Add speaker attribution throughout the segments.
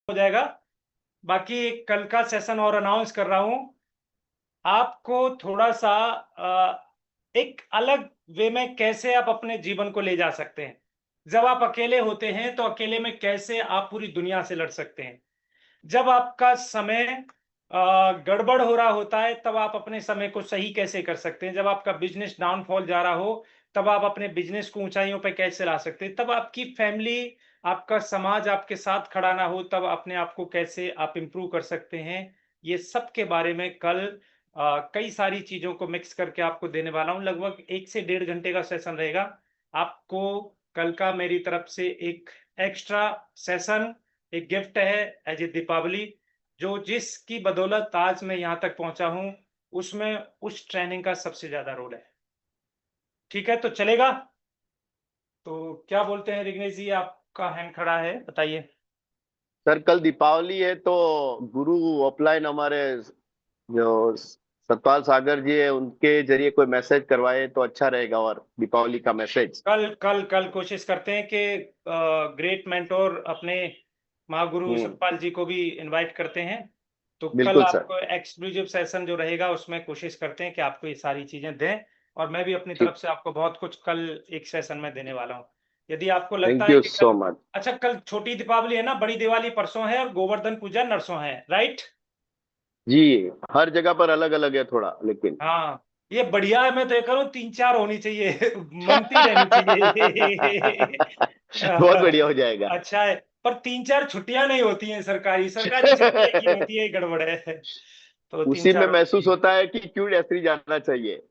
Speaker 1: हो जाएगा। बाकी कल का सेशन और अनाउंस कर रहा हूँ। आपको थोड़ा-सा एक अलग वे में कैसे आप अपने जीवन को ले जा सकते हैं। जब आप अकेले होते हैं, तो अकेले में कैसे आप पूरी दुनिया से लड़ सकते हैं। जब आपका समय गड़बड़ हो रहा होता है, तब आप अपने समय को सही कैसे कर सकते हैं। जब आपका बिज़नेस डाउनफॉल जा रहा हो, तब आप अपने बिज़नेस को ऊँचाइयों पे कैसे ला सकते हैं। तब आपकी फैमिली, आपका समाज आपके साथ खड़ा ना हो, तब अपने आप को कैसे आप इम्प्रूव कर सकते हैं। ये सब के बारे में कल कई सारी चीज़ों को मिक्स करके आपको देने वाला हूँ। लगभग 1 से डेढ़ घंटे का सेशन रहेगा। आपको कल का मेरी तरफ से एक एक्स्ट्रा सेशन, एक गिफ्ट है एज़ ए दीपावली, जो जिसकी बदौलत आज मैं यहाँ तक पहुँचा हूँ, उसमें उस ट्रेनिंग का सबसे ज़्यादा रोल है। ठीक है, तो चलेगा? तो क्या बोलते हैं रिग्नेश जी, आपका हैंड खड़ा है, बताइए।
Speaker 2: सर कल दीपावली है तो गुरु ऑफलाइन हमारे जो सतपाल सागर जी है उनके जरिए कोई मैसेज करवाए तो अच्छा रहेगा, और दीपावली का मैसेज।
Speaker 1: कल कल कल कोशिश करते हैं कि ग्रेट मेंटोर अपने महागुरु
Speaker 2: हम्म।
Speaker 1: सतपाल जी को भी इनवाइट करते हैं। तो कल
Speaker 2: बिल्कुल सर।
Speaker 1: आपको एक्सक्लूसिव सेशन जो रहेगा, उसमें कोशिश करते हैं कि आपको ये सारी चीज़ें दें, और मैं भी अपनी तरफ
Speaker 2: ठीक।
Speaker 1: से आपको बहुत कुछ कल एक सेशन में देने वाला हूँ। यदि आपको लगता
Speaker 2: थैंक
Speaker 1: है
Speaker 2: यू
Speaker 1: कि
Speaker 2: सो
Speaker 1: कल,
Speaker 2: मच।
Speaker 1: अच्छा, कल छोटी दीपावली है ना, बड़ी दिवाली परसों है और गोवर्धन पूजा नरसों है, राइट?
Speaker 2: जी, हर जगह पर अलग अलग है थोड़ा, लेकिन
Speaker 1: हाँ, ये बढ़िया है। मैं तो ये कह रहा हूँ 3-4 होनी चाहिए, मनती रहनी चाहिए।
Speaker 2: बहुत बढ़िया हो जाएगा।
Speaker 1: अच्छा है, पर 3-4 छुट्टियाँ नहीं होती हैं सरकारी, सरकारी छुट्टी एक ही होती है, ये गड़बड़ है। तो
Speaker 2: उसी में
Speaker 1: 3-4 होनी
Speaker 2: महसूस
Speaker 1: चाहिए।
Speaker 2: होता है कि क्यों ऐसे जाना चाहिए।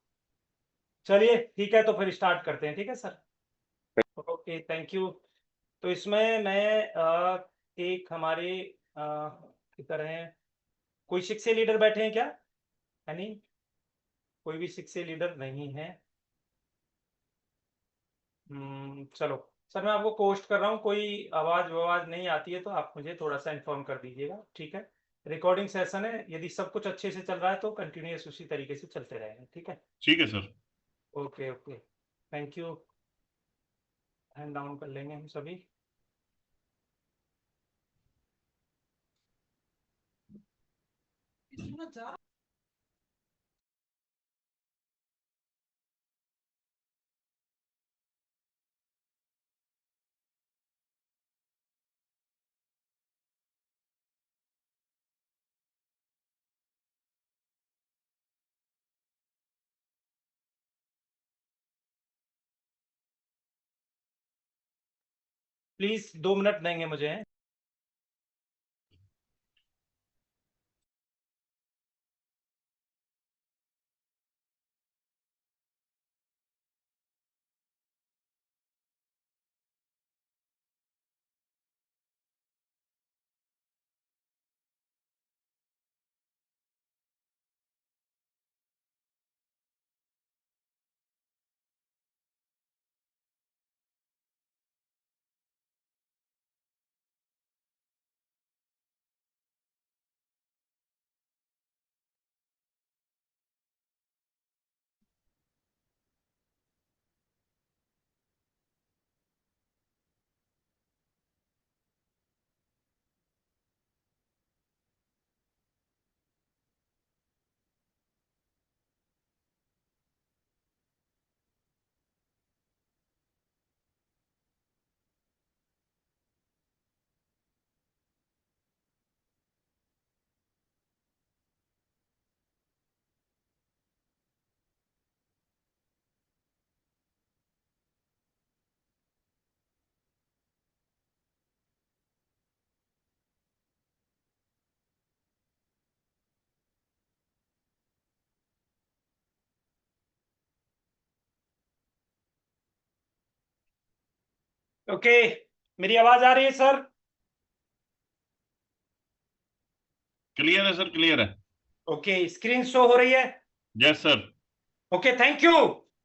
Speaker 1: चलिए ठीक है, तो फिर स्टार्ट करते हैं, ठीक है सर? Okay, thank you. तो इसमें मैं एक हमारे की तरह कोई शिक्षक लीडर बैठे हैं क्या? है नहीं? कोई भी शिक्षक लीडर नहीं है। चलो सर, मैं आपको पोस्ट कर रहा हूँ, कोई आवाज़ नहीं आती है तो आप मुझे थोड़ा-सा इन्फॉर्म कर दीजिएगा, ठीक है? रिकॉर्डिंग सेशन है, यदि सब कुछ अच्छे से चल रहा है तो कंटिन्यूअस उसी तरीके से चलते रहेंगे, ठीक है?
Speaker 3: ठीक है sir.
Speaker 1: Okay, okay. Thank you. Hand down कर लेंगे हम सभी। प्लीज़ 2 मिनट देंगे मुझे। ओके, मेरी आवाज़ आ रही है सर?
Speaker 3: क्लियर है सर, क्लियर है।
Speaker 1: ओके, स्क्रीन शो हो रही है?
Speaker 3: Yes sir.
Speaker 1: Okay, thank you.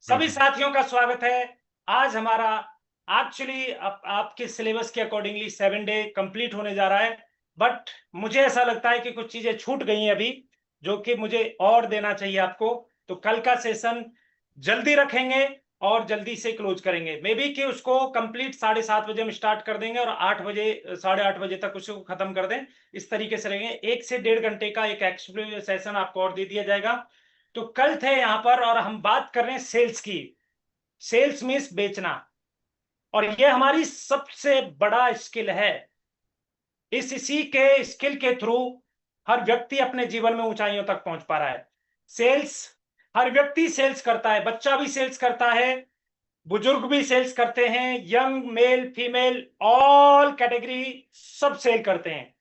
Speaker 1: सभी साथियों का स्वागत है। आज हमारा एक्चुअली आपके सिलेबस के अकॉर्डिंगली 7 डे कंप्लीट होने जा रहा है, बट मुझे ऐसा लगता है कि कुछ चीजें छूट गई हैं अभी, जो कि मुझे और देना चाहिए आपको। तो कल का सेशन जल्दी रखेंगे, और जल्दी से क्लोज करेंगे। मे बी कि उसको कंप्लीट 7:30 बजे हम स्टार्ट कर देंगे और 8 बजे 8:30 बजे तक उसको खत्म कर दें। इस तरीके से रहेंगे। 1 से 1.5 घंटे का एक एक्सक्लूसिव सेशन आपको और दे दिया जाएगा। तो कल थे यहाँ पर और हम बात कर रहे हैं सेल्स की। सेल्स मीन्स बेचना, और ये हमारी सबसे बड़ा स्किल है। इसी के स्किल के थ्रू हर व्यक्ति अपने जीवन में ऊंचाइयों तक पहुंच पा रहा है। सेल्स, हर व्यक्ति सेल्स करता है, बच्चा भी सेल्स करता है, बुजुर्ग भी सेल्स करते हैं, young male female all category सब सेल करते हैं।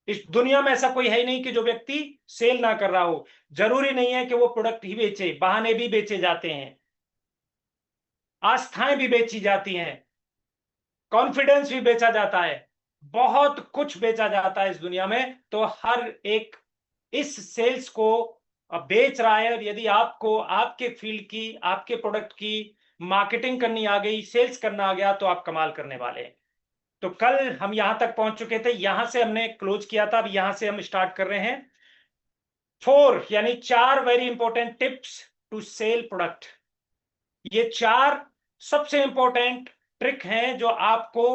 Speaker 1: इस दुनिया में ऐसा कोई है ही नहीं कि जो व्यक्ति सेल ना कर रहा हो। जरूरी नहीं है कि वो प्रोडक्ट ही बेचे, बहाने भी बेचे जाते हैं, आस्थाएं भी बेची जाती हैं, कॉन्फिडेंस भी बेचा जाता है, बहुत कुछ बेचा जाता है इस दुनिया में। तो हर एक इस सेल्स को बेच रहा है। और यदि आपको आपके फील्ड की, आपके प्रोडक्ट की मार्केटिंग करनी आ गई, सेल्स करना आ गया, तो आप कमाल करने वाले हैं। तो कल हम यहां तक पहुंच चुके थे, यहां से हमने क्लोज किया था, अब यहां से हम स्टार्ट कर रहे हैं 4 यानी 4 very important tips to sell product. ये 4 सबसे इंपॉर्टेंट ट्रिक हैं जो आपको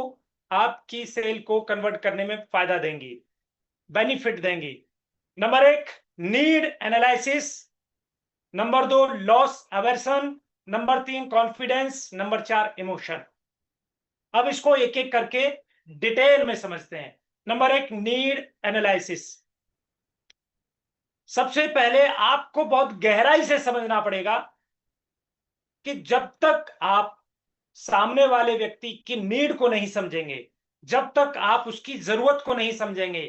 Speaker 1: आपकी सेल को कन्वर्ट करने में फायदा देंगी, बेनिफिट देंगी। Number 1 need analysis, number 2 loss aversion, number 3 confidence, number 4 emotion. अब इसको एक एक करके डिटेल में समझते हैं। Number 1 need analysis. सबसे पहले आपको बहुत गहराई से समझना पड़ेगा कि जब तक आप सामने वाले व्यक्ति की नीड को नहीं समझेंगे, जब तक आप उसकी जरूरत को नहीं समझेंगे,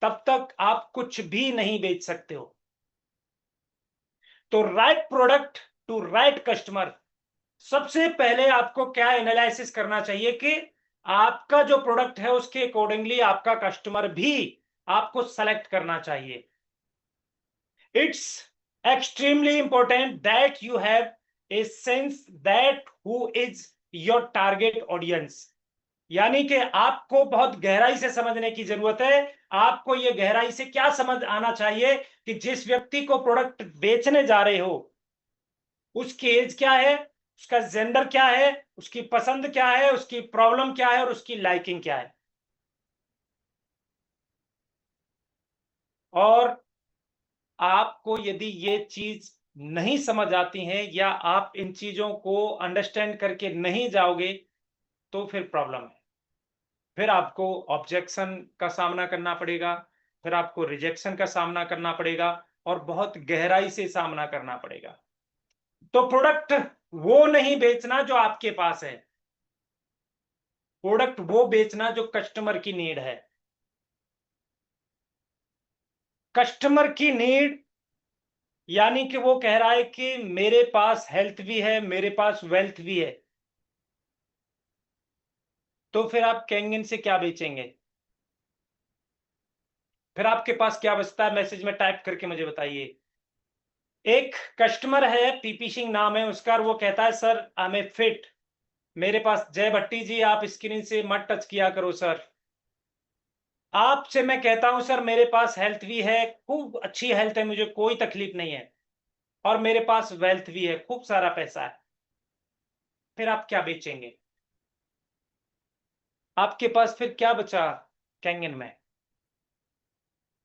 Speaker 1: तब तक आप कुछ भी नहीं बेच सकते हो। तो right product to right customer. सबसे पहले आपको क्या एनालिसिस करना चाहिए कि आपका जो प्रोडक्ट है उसके अकॉर्डिंगली आपका कस्टमर भी आपको सेलेक्ट करना चाहिए। It's extremely important that you have a sense that who is your target audience. यानी कि आपको बहुत गहराई से समझने की जरूरत है। आपको यह गहराई से क्या समझ आना चाहिए कि जिस व्यक्ति को प्रोडक्ट बेचने जा रहे हो उसकी एज क्या है, उसका जेंडर क्या है, उसकी पसंद क्या है, उसकी प्रॉब्लम क्या है और उसकी लाइकिंग क्या है। और आपको यदि ये चीज नहीं समझ आती है या आप इन चीजों को अंडरस्टैंड करके नहीं जाओगे तो फिर प्रॉब्लम है। फिर आपको ऑब्जेक्शन का सामना करना पड़ेगा, फिर आपको रिजेक्शन का सामना करना पड़ेगा और बहुत गहराई से सामना करना पड़ेगा। तो प्रोडक्ट वो नहीं बेचना जो आपके पास है, प्रोडक्ट वो बेचना जो कस्टमर की नीड है। कस्टमर की नीड यानी कि वो कह रहा है कि मेरे पास हेल्थ भी है, मेरे पास वेल्थ भी है। तो फिर आप कैंगिन से क्या बेचेंगे? फिर आपके पास क्या बचता है? मैसेज में टाइप करके मुझे बताइए। एक कस्टमर है, पीपी सिंह नाम है उसका, और वो कहता है सर आई एम फिट, मेरे पास, जय भट्टी जी आप स्क्रीन से मत टच किया करो सर। आपसे मैं कहता हूं सर मेरे पास हेल्थ भी है, खूब अच्छी हेल्थ है, मुझे कोई तकलीफ नहीं है, और मेरे पास वेल्थ भी है, खूब सारा पैसा है। फिर आप क्या बेचेंगे? आपके पास फिर क्या बचा कैंगन में?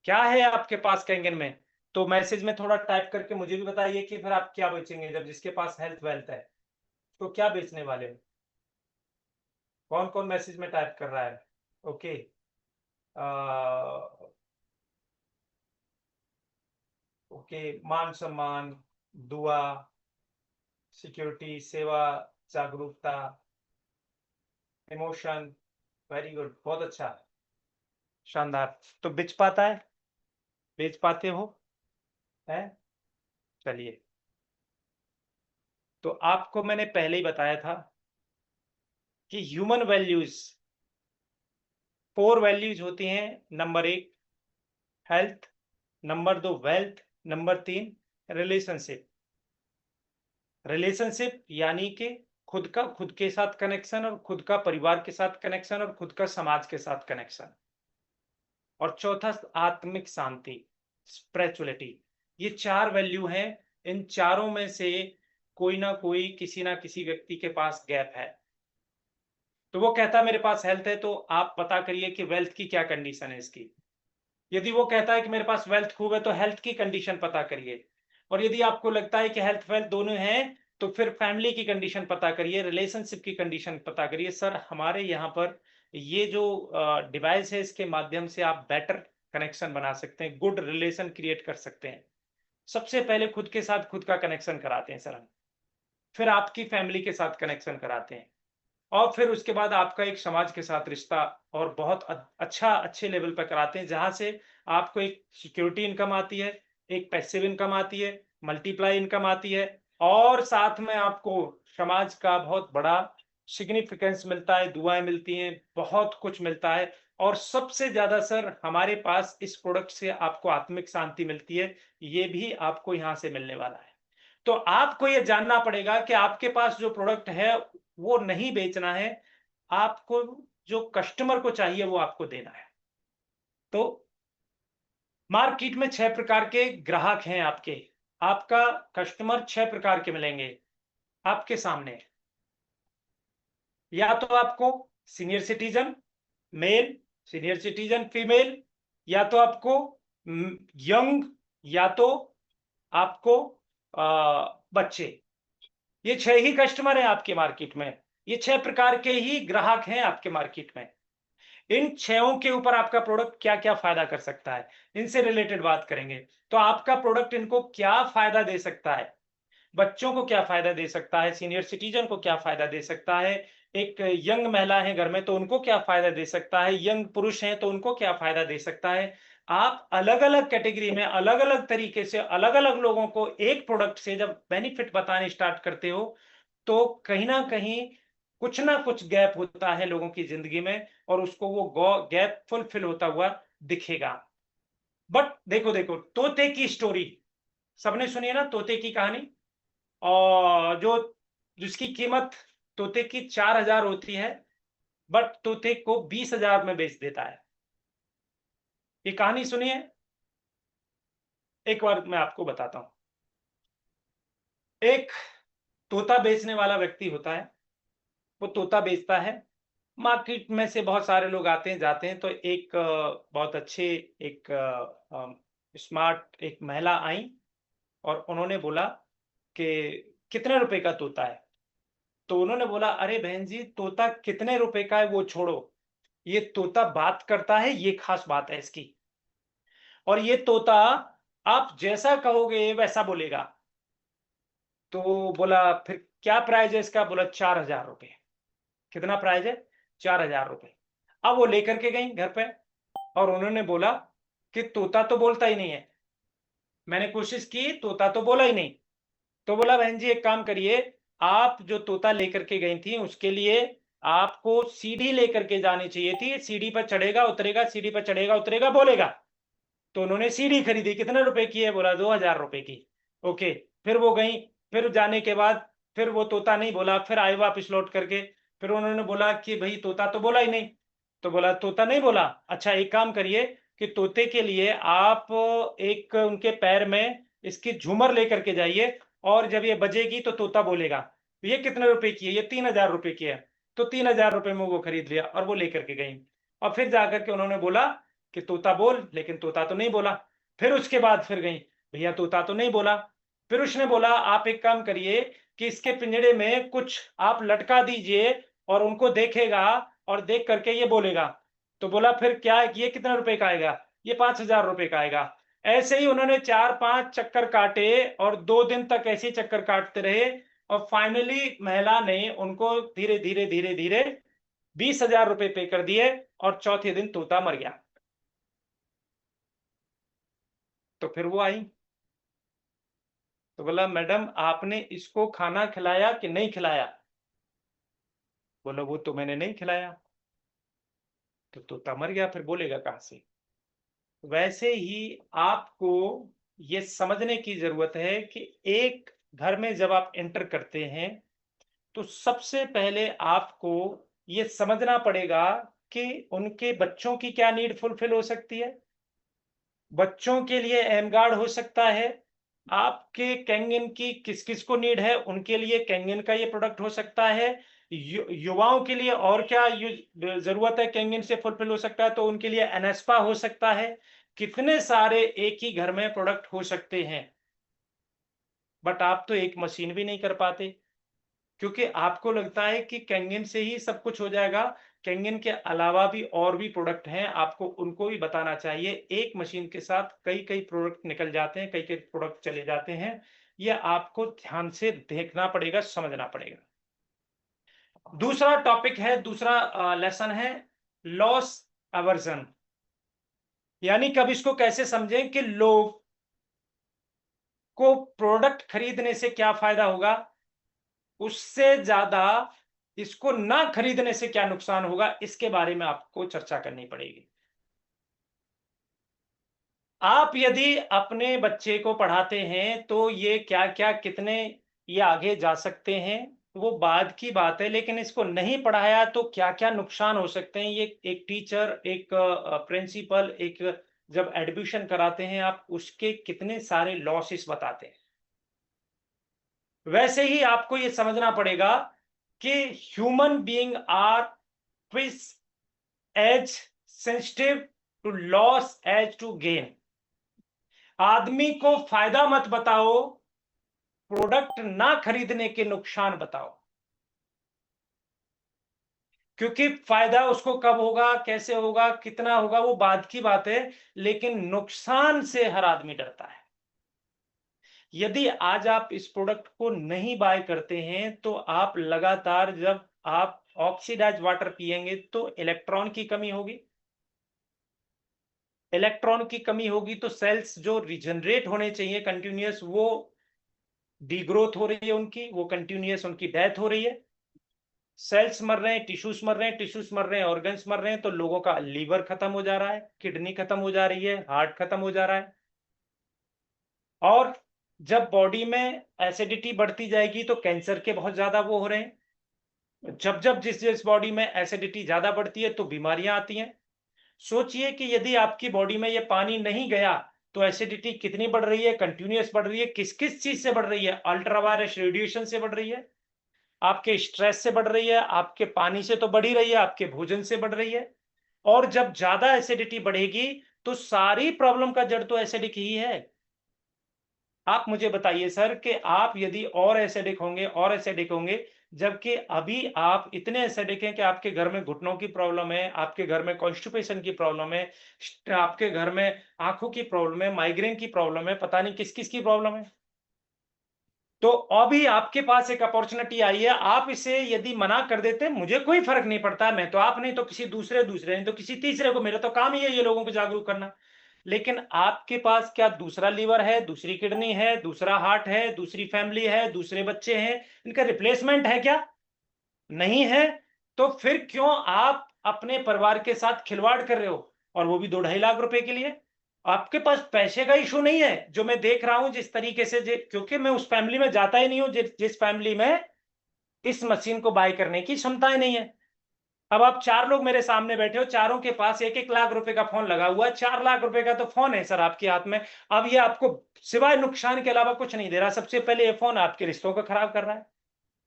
Speaker 1: क्या है आपके पास कैंगन में? तो मैसेज में थोड़ा टाइप करके मुझे भी बताइए कि फिर आप क्या बेचेंगे जब जिसके पास हेल्थ वेल्थ है, तो क्या बेचने वाले हो? कौन कौन मैसेज में टाइप कर रहा है? ओके, ओके, मान सम्मान, दुआ, सिक्योरिटी, सेवा, जागरूकता, इमोशन, वेरी गुड, बहुत अच्छा, शानदार। तो बेच पाता है? बेच पाते हो? है? चलिए, तो आपको मैंने पहले ही बताया था कि ह्यूमन वैल्यूज 4 वैल्यूज होती हैं। Number 1 health, number 2 wealth, number 3 relationship. Relationship यानी कि खुद का, खुद के साथ कनेक्शन, और खुद का परिवार के साथ कनेक्शन, और खुद का समाज के साथ कनेक्शन। और चौथा आत्मिक शांति, स्पिरिचुअलिटी। ये 4 वैल्यू हैं। इन चारों में से कोई ना कोई किसी ना किसी व्यक्ति के पास गैप है। तो वो कहता है मेरे पास हेल्थ है, तो आप पता करिए कि वेल्थ की क्या कंडीशन है इसकी। यदि वो कहता है कि मेरे पास वेल्थ खूब है, तो हेल्थ की कंडीशन पता करिए। और यदि आपको लगता है कि हेल्थ वेल्थ दोनों हैं, तो फिर फैमिली की कंडीशन पता करिए, रिलेशनशिप की कंडीशन पता करिए। सर, हमारे यहाँ पर ये जो डिवाइस है, इसके माध्यम से आप बेटर कनेक्शन बना सकते हैं, गुड रिलेशन क्रिएट कर सकते हैं। सबसे पहले खुद के साथ खुद का कनेक्शन कराते हैं सर हम, फिर आपकी फैमिली के साथ कनेक्शन कराते हैं, और फिर उसके बाद आपका एक समाज के साथ रिश्ता, और बहुत अच्छे लेवल पर कराते हैं, जहां से आपको एक सिक्योरिटी इनकम आती है, एक पैसिव इनकम आती है, मल्टीप्लाई इनकम आती है, और साथ में आपको समाज का बहुत बड़ा सिग्निफिकेंस मिलता है, दुआएं मिलती हैं, बहुत कुछ मिलता है। और सबसे ज्यादा सर, हमारे पास इस प्रोडक्ट से आपको आत्मिक शांति मिलती है, ये भी आपको यहाँ से मिलने वाला है। तो आपको ये जानना पड़ेगा कि आपके पास जो प्रोडक्ट है वो नहीं बेचना है, आपको जो कस्टमर को चाहिए वो आपको देना है। तो मार्केट में 6 प्रकार के ग्राहक हैं आपके, आपका कस्टमर 6 प्रकार के मिलेंगे आपके सामने। या तो आपको senior citizen male, senior citizen female, या तो आपको यंग, या तो आपको बच्चे। ये 6 ही कस्टमर हैं आपके मार्केट में, ये 6 प्रकार के ही ग्राहक हैं आपके मार्केट में। इन 6 के ऊपर आपका प्रोडक्ट क्या क्या फायदा कर सकता है, इनसे रिलेटेड बात करेंगे। तो आपका प्रोडक्ट इनको क्या फायदा दे सकता है, बच्चों को क्या फायदा दे सकता है, सीनियर सिटीजन को क्या फायदा दे सकता है, एक यंग महिला है घर में तो उनको क्या फायदा दे सकता है, यंग पुरुष हैं तो उनको क्या फायदा दे सकता है। आप अलग अलग कैटेगरी में अलग अलग तरीके से अलग अलग लोगों को एक प्रोडक्ट से जब बेनिफिट बताने स्टार्ट करते हो, तो कहीं ना कुछ गैप होता है लोगों की जिंदगी में, और उसको वो गैप फुलफिल होता हुआ दिखेगा। बट देखो देखो, तोते की स्टोरी सबने सुनी है ना, तोते की कहानी, और जिसकी कीमत तोते की 4,000 होती है, बट तोते को 20,000 में बेच देता है। ये कहानी सुनिए, एक बार मैं आपको बताता हूं। एक तोता बेचने वाला व्यक्ति होता है, वो तोता बेचता है। मार्केट में से बहुत सारे लोग आते हैं जाते हैं, तो एक बहुत अच्छे एक स्मार्ट एक महिला आई, और उन्होंने बोला कि कितने रुपए का तोता है। तो उन्होंने बोला, अरे बहन जी, तोता कितने रुपए का है वो छोड़ो, ये तोता बात करता है, ये खास बात है इसकी। और ये तोता आप जैसा कहोगे वैसा बोलेगा। तो बोला, फिर क्या प्राइस है इसका? बोला 4,000 रुपए। कितना प्राइस है? 4,000 रुपए। अब वो लेकर के गई घर पे, और उन्होंने बोला कि तोता तो बोलता ही नहीं है। मैंने कोशिश की, तोता तो बोला ही नहीं। तो बोला, बहन जी एक काम करिए, आप जो तोता लेकर के गई थी उसके लिए आपको सीढ़ी लेकर के जानी चाहिए थी, सीढ़ी पर चढ़ेगा उतरेगा, सीढ़ी पर चढ़ेगा उतरेगा, बोलेगा। तो उन्होंने सीढ़ी खरीदी। कितने रुपए की है? बोला 2,000 रुपए की। ओके। फिर वो गई, फिर जाने के बाद फिर वो तोता नहीं बोला, फिर आए वापिस लौट करके, फिर उन्होंने बोला कि भाई तोता तो बोला ही नहीं। तो बोला तोता नहीं बोला, अच्छा एक काम करिए कि तोते के लिए आप एक उनके पैर में इसकी झूमर लेकर के जाइए, और जब ये बजेगी तो तोता बोलेगा। तो ये कितने रुपए की है? ये 3,000 रुपए की है। तो 3,000 रुपए में वो खरीद लिया, और वो लेकर के गई। और फिर जाकर के उन्होंने बोला कि तोता बोल, लेकिन तोता तो नहीं बोला। फिर उसके बाद फिर गई, भैया तोता तो नहीं बोला। फिर उसने बोला, आप एक काम करिए कि इसके पिंजड़े में कुछ आप लटका दीजिए, और उनको देखेगा, और देख करके ये बोलेगा। तो बोला, फिर क्या, ये कितने रुपए का आएगा? ये 5,000 रुपए का आएगा। ऐसे ही उन्होंने 4-5 चक्कर काटे, और 2 दिन तक ऐसे ही चक्कर काटते रहे, और फाइनली महिला ने उनको धीरे धीरे धीरे धीरे 20,000 रुपए पे कर दिए, और चौथे दिन तोता मर गया। तो फिर वो आई, तो बोला, मैडम आपने इसको खाना खिलाया कि नहीं खिलाया? बोला, वो तो मैंने नहीं खिलाया। तो तोता मर गया, फिर बोलेगा कहां से? वैसे ही आपको ये समझने की जरूरत है कि एक घर में जब आप एंटर करते हैं, तो सबसे पहले आपको ये समझना पड़ेगा कि उनके बच्चों की क्या नीड फुलफिल हो सकती है। बच्चों के लिए एम गार्ड हो सकता है, आपके कैंगिन की किस किस को नीड है, उनके लिए कैंगिन का ये प्रोडक्ट हो सकता है। युवाओं के लिए और क्या जरूरत है कैंगिन से फुलफिल हो सकता है, तो उनके लिए एनेस्पा हो सकता है। कितने सारे एक ही घर में प्रोडक्ट हो सकते हैं, बट आप तो एक मशीन भी नहीं कर पाते, क्योंकि आपको लगता है कि कैंगिन से ही सब कुछ हो जाएगा। कैंगिन के अलावा भी और भी प्रोडक्ट हैं, आपको उनको भी बताना चाहिए। एक मशीन के साथ कई कई प्रोडक्ट निकल जाते हैं, कई कई प्रोडक्ट चले जाते हैं। ये आपको ध्यान से देखना पड़ेगा, समझना पड़ेगा। दूसरा टॉपिक है, दूसरा लेसन है लॉस अवर्जन। यानी कब इसको कैसे समझें कि लोग को प्रोडक्ट खरीदने से क्या फायदा होगा, उससे ज्यादा इसको ना खरीदने से क्या नुकसान होगा, इसके बारे में आपको चर्चा करनी पड़ेगी। आप यदि अपने बच्चे को पढ़ाते हैं तो ये क्या क्या कितने ये आगे जा सकते हैं वो बाद की बात है, लेकिन इसको नहीं पढ़ाया तो क्या क्या नुकसान हो सकते हैं, ये एक टीचर, एक प्रिंसिपल, एक जब एडमिशन कराते हैं आप उसके कितने सारे लॉसेस बताते हैं। वैसे ही आपको ये समझना पड़ेगा कि human being are twice as sensitive to loss as to gain. आदमी को फायदा मत बताओ, प्रोडक्ट ना खरीदने के नुकसान बताओ, क्योंकि फायदा उसको कब होगा, कैसे होगा, कितना होगा, वो बाद की बात है, लेकिन नुकसान से हर आदमी डरता है। यदि आज आप इस प्रोडक्ट को नहीं बाय करते हैं तो आप लगातार जब आप ऑक्सीडाइज वाटर पिएंगे तो इलेक्ट्रॉन की कमी होगी। इलेक्ट्रॉन की कमी होगी तो सेल्स जो रिजनरेट होने चाहिए कंटिन्यूअस, वो डीग्रोथ हो रही है उनकी, वो कंटिन्यूअस उनकी डेथ हो रही है। सेल्स मर रहे हैं, टिश्यूज मर रहे हैं, टिश्यूज मर रहे हैं, ऑर्गन्स मर रहे हैं, तो लोगों का लीवर खत्म हो जा रहा है, किडनी खत्म हो जा रही है, हार्ट खत्म हो जा रहा है। और जब बॉडी में एसिडिटी बढ़ती जाएगी तो कैंसर के बहुत ज्यादा वो हो रहे हैं। जब जब जिस जिस बॉडी में एसिडिटी ज्यादा बढ़ती है तो बीमारियां आती हैं। सोचिए कि यदि आपकी बॉडी में ये पानी नहीं गया तो एसिडिटी कितनी बढ़ रही है, कंटिन्यूअस बढ़ रही है, किस किस चीज से बढ़ रही है, अल्ट्रावायलेट रेडिएशन से बढ़ रही है, आपके स्ट्रेस से बढ़ रही है, आपके पानी से तो बढ़ ही रही है, आपके भोजन से बढ़ रही है। और जब ज्यादा एसिडिटी बढ़ेगी तो सारी प्रॉब्लम का जड़ तो एसिडिक ही है। आप मुझे बताइए सर कि आप यदि और एसिडिक होंगे और एसिडिक होंगे, जबकि अभी आप इतने एसिडिक हैं कि आपके घर में घुटनों की प्रॉब्लम है, आपके घर में कॉन्स्टिपेशन की प्रॉब्लम है, आपके घर में आंखों की प्रॉब्लम है, माइग्रेन की प्रॉब्लम है, पता नहीं किस किस की प्रॉब्लम है। तो अभी आपके पास एक अपॉर्चुनिटी आई है, आप इसे यदि मना कर देते, मुझे कोई फर्क नहीं पड़ता, मैं तो आप नहीं तो किसी दूसरे नहीं तो किसी तीसरे को, मेरा तो काम ही है ये लोगों को जागरूक करना। लेकिन आपके पास क्या दूसरा लीवर है, दूसरी किडनी है, दूसरा हार्ट है, दूसरी फैमिली है, दूसरे बच्चे हैं, इनका रिप्लेसमेंट है क्या? नहीं है। तो फिर क्यों आप अपने परिवार के साथ खिलवाड़ कर रहे हो, और वो भी 2-2.5 लाख रुपए के लिए? आपके पास पैसे का इशू नहीं है, जो मैं देख रहा हूं जिस तरीके से, क्योंकि मैं उस फैमिली में जाता ही नहीं हूं जिस फैमिली में इस मशीन को बाय करने की क्षमताएं नहीं है। अब आप 4 लोग मेरे सामने बैठे हो, चारों के पास 1-1 लाख रुपए का फोन लगा हुआ है, 4 लाख रुपए का तो फोन है सर आपके हाथ में। अब ये आपको सिवाय नुकसान के अलावा कुछ नहीं दे रहा। सबसे पहले ये फोन आपके रिश्तों को खराब कर रहा है,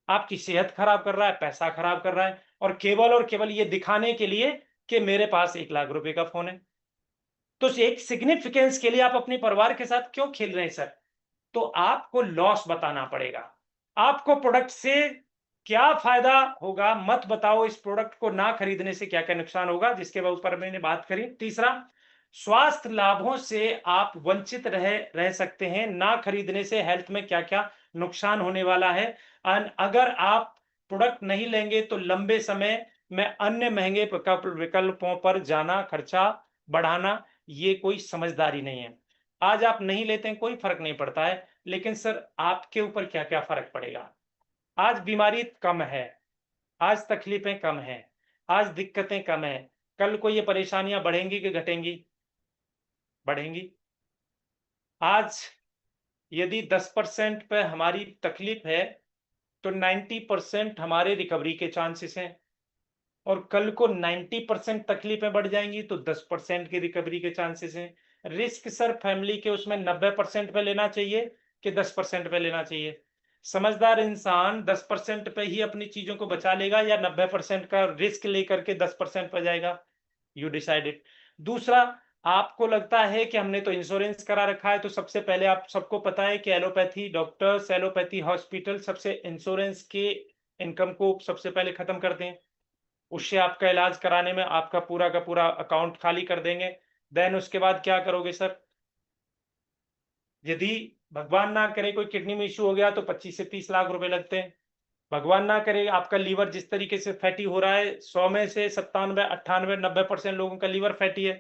Speaker 1: आपकी सेहत खराब कर रहा है, पैसा खराब कर रहा है, और केवल ये दिखाने के लिए कि मेरे पास 1 लाख रुपए का फोन है। तो एक सिग्निफिकेंस के लिए आप अपने परिवार के साथ क्यों खेल रहे हैं सर? तो आपको लॉस बताना पड़ेगा। आपको प्रोडक्ट से क्या फायदा होगा मत बताओ, इस प्रोडक्ट को ना खरीदने से क्या क्या नुकसान होगा, जिसके ऊपर मैंने बात करी। तीसरा, स्वास्थ्य लाभों से आप वंचित रह सकते हैं, ना खरीदने से हेल्थ में क्या क्या नुकसान होने वाला है। अगर आप प्रोडक्ट नहीं लेंगे तो लंबे समय में अन्य महंगे विकल्पों पर जाना, खर्चा बढ़ाना, ये कोई समझदारी नहीं है। आज आप नहीं लेते हैं, कोई फर्क नहीं पड़ता है, लेकिन सर आपके ऊपर क्या क्या फर्क पड़ेगा? आज बीमारी कम है, आज तकलीफें कम है, आज दिक्कतें कम है, कल को ये परेशानियां बढ़ेंगी कि घटेंगी? बढ़ेंगी। आज यदि 10% पे हमारी तकलीफ है तो 90% हमारे रिकवरी के चांसेस हैं, और कल को 90% तकलीफें बढ़ जाएंगी तो 10% की रिकवरी के चांसेस हैं। रिस्क सर फैमिली के उसमें 90% पे लेना चाहिए, कि 10% पे लेना चाहिए? समझदार इंसान 10% पे ही अपनी चीजों को बचा लेगा या 90% का रिस्क लेकर के 10% पर जाएगा? You decide it. दूसरा, आपको लगता है कि हमने तो इंश्योरेंस करा रखा है, तो सबसे पहले आप सबको पता है कि एलोपैथी डॉक्टर्स, एलोपैथी हॉस्पिटल सबसे इंश्योरेंस के इनकम को सबसे पहले खत्म करते हैं। उससे आपका इलाज कराने में आपका पूरा का पूरा अकाउंट खाली कर देंगे। देन उसके बाद क्या करोगे सर? यदि भगवान ना करे कोई किडनी में इश्यू हो गया तो 25 से 30 लाख रुपए लगते हैं। भगवान ना करे आपका लीवर जिस तरीके से फैटी हो रहा है, 100 में से 97, 98, 90% लोगों का लीवर फैटी है,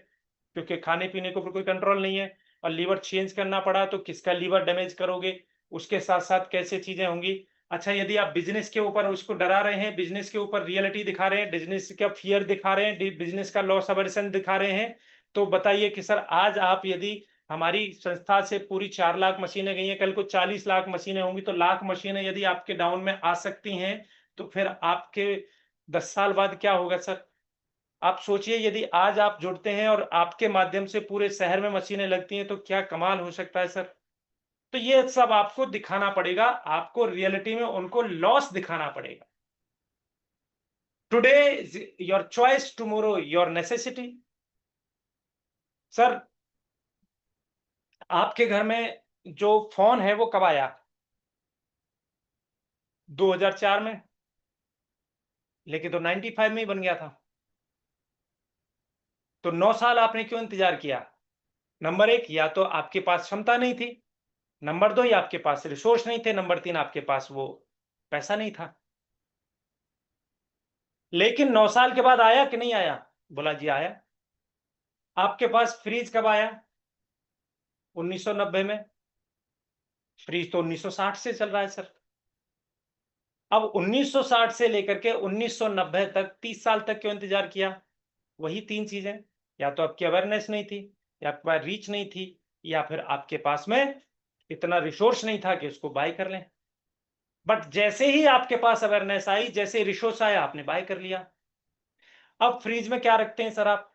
Speaker 1: क्योंकि खाने पीने के ऊपर कोई कंट्रोल नहीं है। और लीवर चेंज करना पड़ा तो किसका लीवर डैमेज करोगे, उसके साथ साथ कैसे चीजें होंगी। अच्छा, यदि आप बिजनेस के ऊपर उसको डरा रहे हैं, बिजनेस के ऊपर रियलिटी दिखा रहे हैं, बिजनेस का फियर दिखा रहे हैं, बिजनेस का लॉस अवर्सन दिखा रहे हैं, तो बताइए कि सर आज आप यदि हमारी संस्था से पूरी 4 लाख मशीनें गई हैं, कल को 40 लाख मशीनें होंगी, तो लाख मशीनें यदि आपके डाउन में आ सकती हैं, तो फिर आपके 10 साल बाद क्या होगा सर? आप सोचिए, यदि आज आप जुड़ते हैं और आपके माध्यम से पूरे शहर में मशीनें लगती हैं, तो क्या कमाल हो सकता है सर? तो ये सब आपको दिखाना पड़ेगा, आपको रियलिटी में उनको लॉस दिखाना पड़ेगा। Today is your choice, tomorrow your necessity. Sir, आपके घर में जो फोन है वो कब आया? 2004 में, लेकिन तो 95 में ही बन गया था। तो 9 साल आपने क्यों इंतजार किया? नंबर 1, या तो आपके पास क्षमता नहीं थी, नंबर 2, या आपके पास रिसोर्स नहीं थे, नंबर 3, आपके पास वो पैसा नहीं था। लेकिन 9 साल के बाद आया कि नहीं आया? बोला जी आया। आपके पास फ्रीज कब आया? 1990 में। फ्रीज तो 1960 से चल रहा है सर। अब 1960 से लेकर के 1990 तक 30 साल तक क्यों इंतजार किया? वही 3 चीजें, या तो आपकी अवेयरनेस नहीं थी, या आपके पास रीच नहीं थी, या फिर आपके पास में इतना रिसोर्स नहीं था कि उसको बाय कर लें। बट जैसे ही आपके पास अवेयरनेस आई, जैसे रिसोर्स आया, आपने बाय कर लिया। अब फ्रीज में क्या रखते हैं सर आप?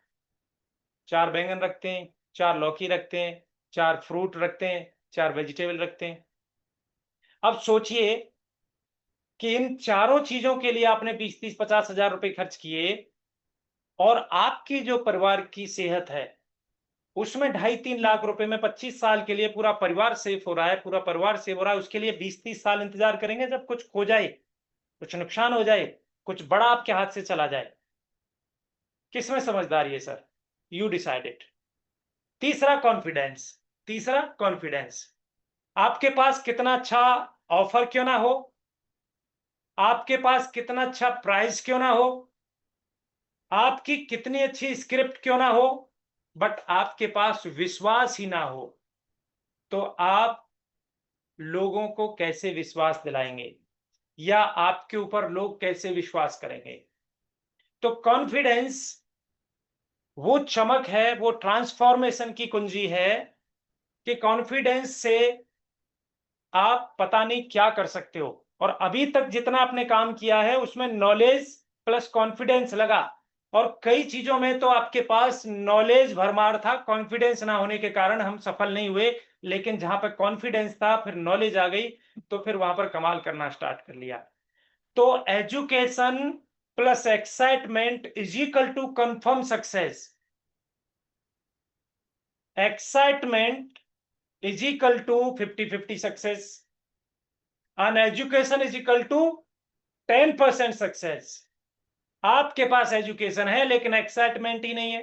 Speaker 1: 4 बैंगन रखते हैं, 4 लौकी रखते हैं, 4 फ्रूट रखते हैं, 4 वेजिटेबल रखते हैं। अब सोचिए कि इन चारों चीजों के लिए आपने 20, 30, 50 हजार रुपए खर्च किए, और आपकी जो परिवार की सेहत है उसमें 2.5-3 लाख रुपए में 25 साल के लिए पूरा परिवार सेफ हो रहा है, पूरा परिवार सेव हो रहा है। उसके लिए 20-30 साल इंतजार करेंगे जब कुछ खो जाए, कुछ नुकसान हो जाए, कुछ बड़ा आपके हाथ से चला जाए? किसमें समझदारी है सर? You decide it. तीसरा, कॉन्फिडेंस। तीसरा, कॉन्फिडेंस। आपके पास कितना अच्छा ऑफर क्यों ना हो, आपके पास कितना अच्छा प्राइस क्यों ना हो, आपकी कितनी अच्छी स्क्रिप्ट क्यों ना हो, बट आपके पास विश्वास ही ना हो, तो आप लोगों को कैसे विश्वास दिलाएंगे, या आपके ऊपर लोग कैसे विश्वास करेंगे? तो कॉन्फिडेंस वो चमक है, वो ट्रांसफॉर्मेशन की कुंजी है कि कॉन्फिडेंस से आप पता नहीं क्या कर सकते हो। और अभी तक जितना आपने काम किया है उसमें नॉलेज प्लस कॉन्फिडेंस लगा, और कई चीजों में तो आपके पास नॉलेज भरमार था, कॉन्फिडेंस ना होने के कारण हम सफल नहीं हुए। लेकिन जहां पर कॉन्फिडेंस था, फिर नॉलेज आ गई, तो फिर वहां पर कमाल करना स्टार्ट कर लिया। तो education plus excitement is equal to confirm success. Excitement is equal to 50-50 success, and education is equal to 10% success. आपके पास एजुकेशन है लेकिन एक्साइटमेंट ही नहीं है,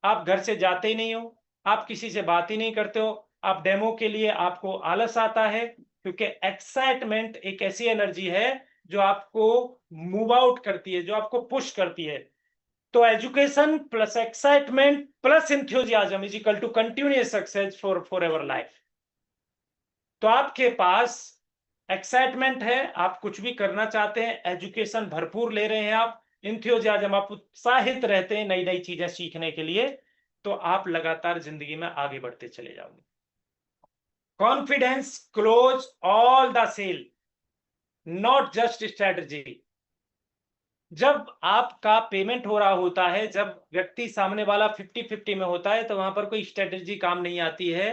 Speaker 1: आप घर से जाते ही नहीं हो, आप किसी से बात ही नहीं करते हो, आप डेमो के लिए आपको आलस आता है, क्योंकि एक्साइटमेंट एक ऐसी एनर्जी है जो आपको मूव आउट करती है, जो आपको पुश करती है। तो education plus excitement plus enthusiasm is equal to continuous success forever life. तो आपके पास एक्साइटमेंट है, आप कुछ भी करना चाहते हैं, एजुकेशन भरपूर ले रहे हैं, आप इंथ्यूजियाज्म, आप उत्साहित रहते हैं नई नई चीजें सीखने के लिए, तो आप लगातार जिंदगी में आगे बढ़ते चले जाओगे। Confidence close all the sale, not just strategy. जब आपका पेमेंट हो रहा होता है, जब व्यक्ति सामने वाला 50-50 में होता है, तो वहां पर कोई स्ट्रेटजी काम नहीं आती है,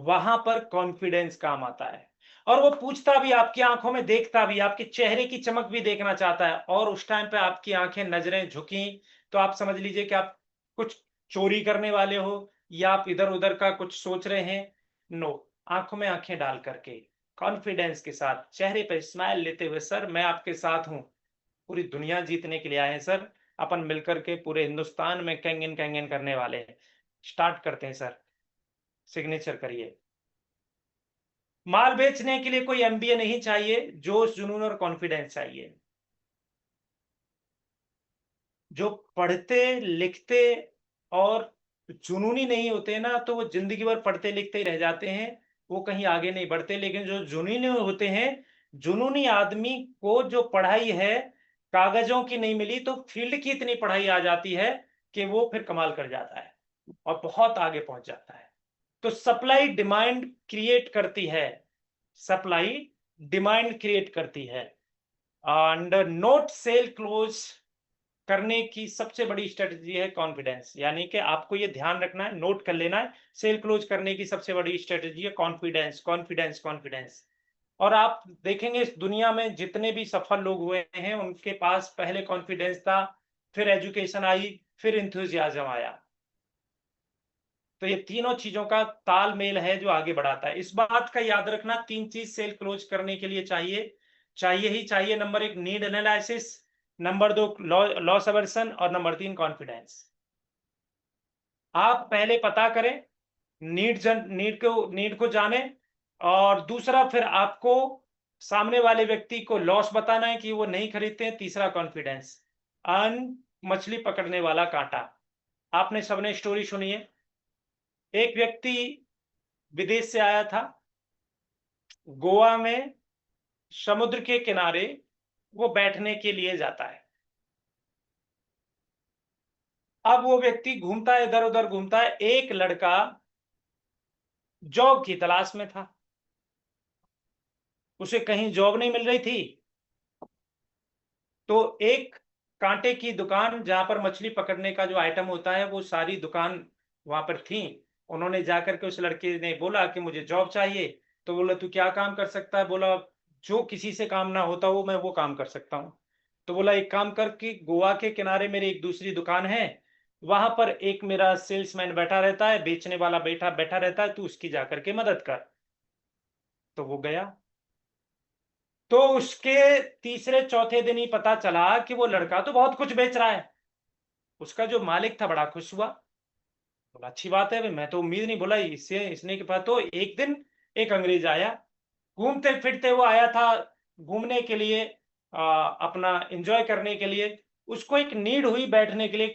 Speaker 1: वहां पर कॉन्फिडेंस काम आता है। और वो पूछता भी, आपकी आंखों में देखता भी, आपके चेहरे की चमक भी देखना चाहता है। और उस टाइम पे आपकी आंखें, नजरें झुकी, तो आप समझ लीजिए कि आप कुछ चोरी करने वाले हो, या आप इधर उधर का कुछ सोच रहे हैं। नो, आंखों में आंखें डाल करके कॉन्फिडेंस के साथ चेहरे पर स्माइल लेते हुए, सर मैं आपके साथ हूं, पूरी दुनिया जीतने के लिए आए हैं सर, अपन मिलकर के पूरे हिंदुस्तान में कैंगन कैंगन करने वाले हैं। स्टार्ट करते हैं सर, सिग्नेचर करिए। माल बेचने के लिए कोई एमबीए नहीं चाहिए, जोश जुनून और कॉन्फिडेंस चाहिए। जो पढ़ते लिखते और जुनूनी नहीं होते ना, तो वो जिंदगी भर पढ़ते लिखते ही रह जाते हैं, वो कहीं आगे नहीं बढ़ते। लेकिन जो जुनूनी होते हैं, जुनूनी आदमी को जो पढ़ाई है कागजों की नहीं मिली, तो फील्ड की इतनी पढ़ाई आ जाती है कि वो फिर कमाल कर जाता है और बहुत आगे पहुंच जाता है। तो सप्लाई डिमांड क्रिएट करती है, सप्लाई डिमांड क्रिएट करती है। एंड नोट सेल क्लोज करने की सबसे बड़ी स्ट्रेटजी है कॉन्फिडेंस। यानी कि आपको ये ध्यान रखना है, नोट कर लेना है, सेल क्लोज करने की सबसे बड़ी स्ट्रेटजी है कॉन्फिडेंस, कॉन्फिडेंस, कॉन्फिडेंस। और आप देखेंगे इस दुनिया में जितने भी सफल लोग हुए हैं, उनके पास पहले कॉन्फिडेंस था, फिर एजुकेशन आई, फिर इंथुजियाज्म आया। तो ये तीनों चीजों का तालमेल है जो आगे बढ़ाता है। इस बात का याद रखना, 3 चीज सेल क्लोज करने के लिए चाहिए ही चाहिए। Number 1 need analysis, number 2 loss aversion, और नंबर 3 कॉन्फिडेंस। आप पहले पता करें, नीड को जाने, और दूसरा फिर आपको सामने वाले व्यक्ति को लॉस बताना है कि वो नहीं खरीदते हैं। तीसरा कॉन्फिडेंस। मछली पकड़ने वाला कांटा। आपने सबने स्टोरी सुनी है, एक व्यक्ति विदेश से आया था, गोवा में समुद्र के किनारे वो बैठने के लिए जाता है। अब वो व्यक्ति घूमता है, इधर उधर घूमता है, एक लड़का जॉब की तलाश में था, उसे कहीं जॉब नहीं मिल रही थी। तो एक कांटे की दुकान, जहां पर मछली पकड़ने का जो आइटम होता है, वो सारी दुकान वहां पर थी। उन्होंने जाकर के उस लड़के ने बोला कि मुझे जॉब चाहिए। तो बोला तू क्या काम कर सकता है? बोला जो किसी से काम ना होता हो, मैं वो काम कर सकता हूँ। तो बोला एक काम कर कि गोवा के किनारे मेरी एक दूसरी दुकान है, वहां पर एक मेरा सेल्समैन बैठा रहता है, बेचने वाला बैठा बैठा रहता है, तू उसकी जाकर के मदद कर। तो वो गया। तो उसके तीसरे चौथे दिन ही पता चला कि वो लड़का तो बहुत कुछ बेच रहा है। उसका जो मालिक था बड़ा खुश हुआ, बोला अच्छी बात है, मैं तो उम्मीद नहीं, बोला इससे इसने के पास। तो एक दिन एक अंग्रेज आया, घूमते फिरते वो आया था घूमने के लिए, अपना एंजॉय करने के लिए। उसको एक नीड हुई बैठने के लिए,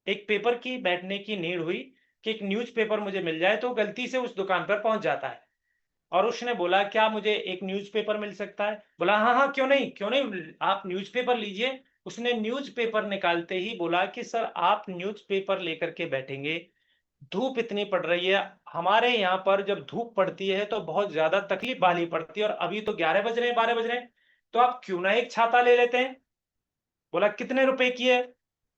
Speaker 1: एक पेपर की बैठने की नीड हुई कि एक न्यूज़पेपर मुझे मिल जाए। तो गलती से उस दुकान पर पहुंच जाता है और उसने बोला क्या मुझे एक न्यूज़पेपर मिल सकता है? बोला हाँ हाँ, क्यों नहीं क्यों नहीं, आप न्यूज़पेपर लीजिए। उसने न्यूज़पेपर निकालते ही बोला कि सर आप न्यूज़पेपर लेकर के बैठेंगे, धूप इतनी पड़ रही है, हमारे यहाँ पर जब धूप पड़ती है तो बहुत ज्यादा तकलीफ वाली पड़ती है, और अभी तो 11 बज रहे हैं, 12 बज रहे हैं, तो आप क्यों ना एक छाता ले लेते हैं? बोला कितने रुपए की है?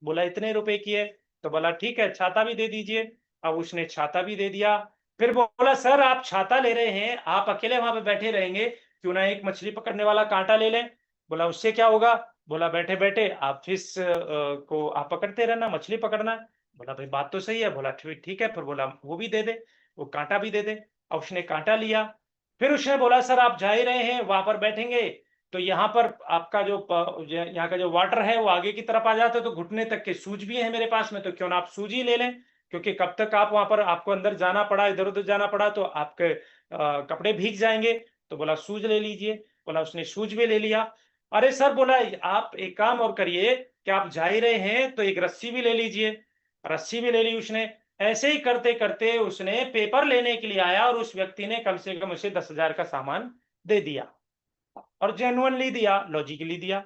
Speaker 1: बोला इतने रुपए की है। तो बोला ठीक है, छाता भी दे दीजिए। अब उसने छाता भी दे दिया। फिर बोला सर आप छाता ले रहे हैं, आप अकेले वहां पे बैठे रहेंगे, क्यों ना एक मछली पकड़ने वाला कांटा ले लें? बोला उससे क्या होगा? बोला बैठे बैठे आप फिश को आप पकड़ते रहना, मछली पकड़ना। बोला भाई बात तो सही है। बोला ठीक ठीक है। फिर बोला वो भी दे दे, वो कांटा भी दे दे। अब उसने कांटा लिया। फिर उसने बोला सर आप जा ही रहे हैं, वहां पर बैठेंगे तो यहाँ पर आपका जो यहाँ का जो वाटर है वो आगे की तरफ आ जाता है, तो घुटने तक के शूज भी है मेरे पास में, तो क्यों ना आप शूज ही ले लें, क्योंकि कब तक आप वहां पर, आपको अंदर जाना पड़ा, इधर उधर जाना पड़ा, तो आपके कपड़े भीग जाएंगे। तो बोला शूज ले लीजिए। बोला उसने शूज भी ले लिया। अरे सर, बोला आप एक काम और करिए कि आप जा ही रहे हैं तो एक रस्सी भी ले लीजिए। रस्सी भी ले ली उसने। ऐसे ही करते करते उसने पेपर लेने के लिए आया, और उस व्यक्ति ने कम से कम उसे 10,000 का सामान दे दिया, और जेन्युइनली दिया, लॉजिकली दिया,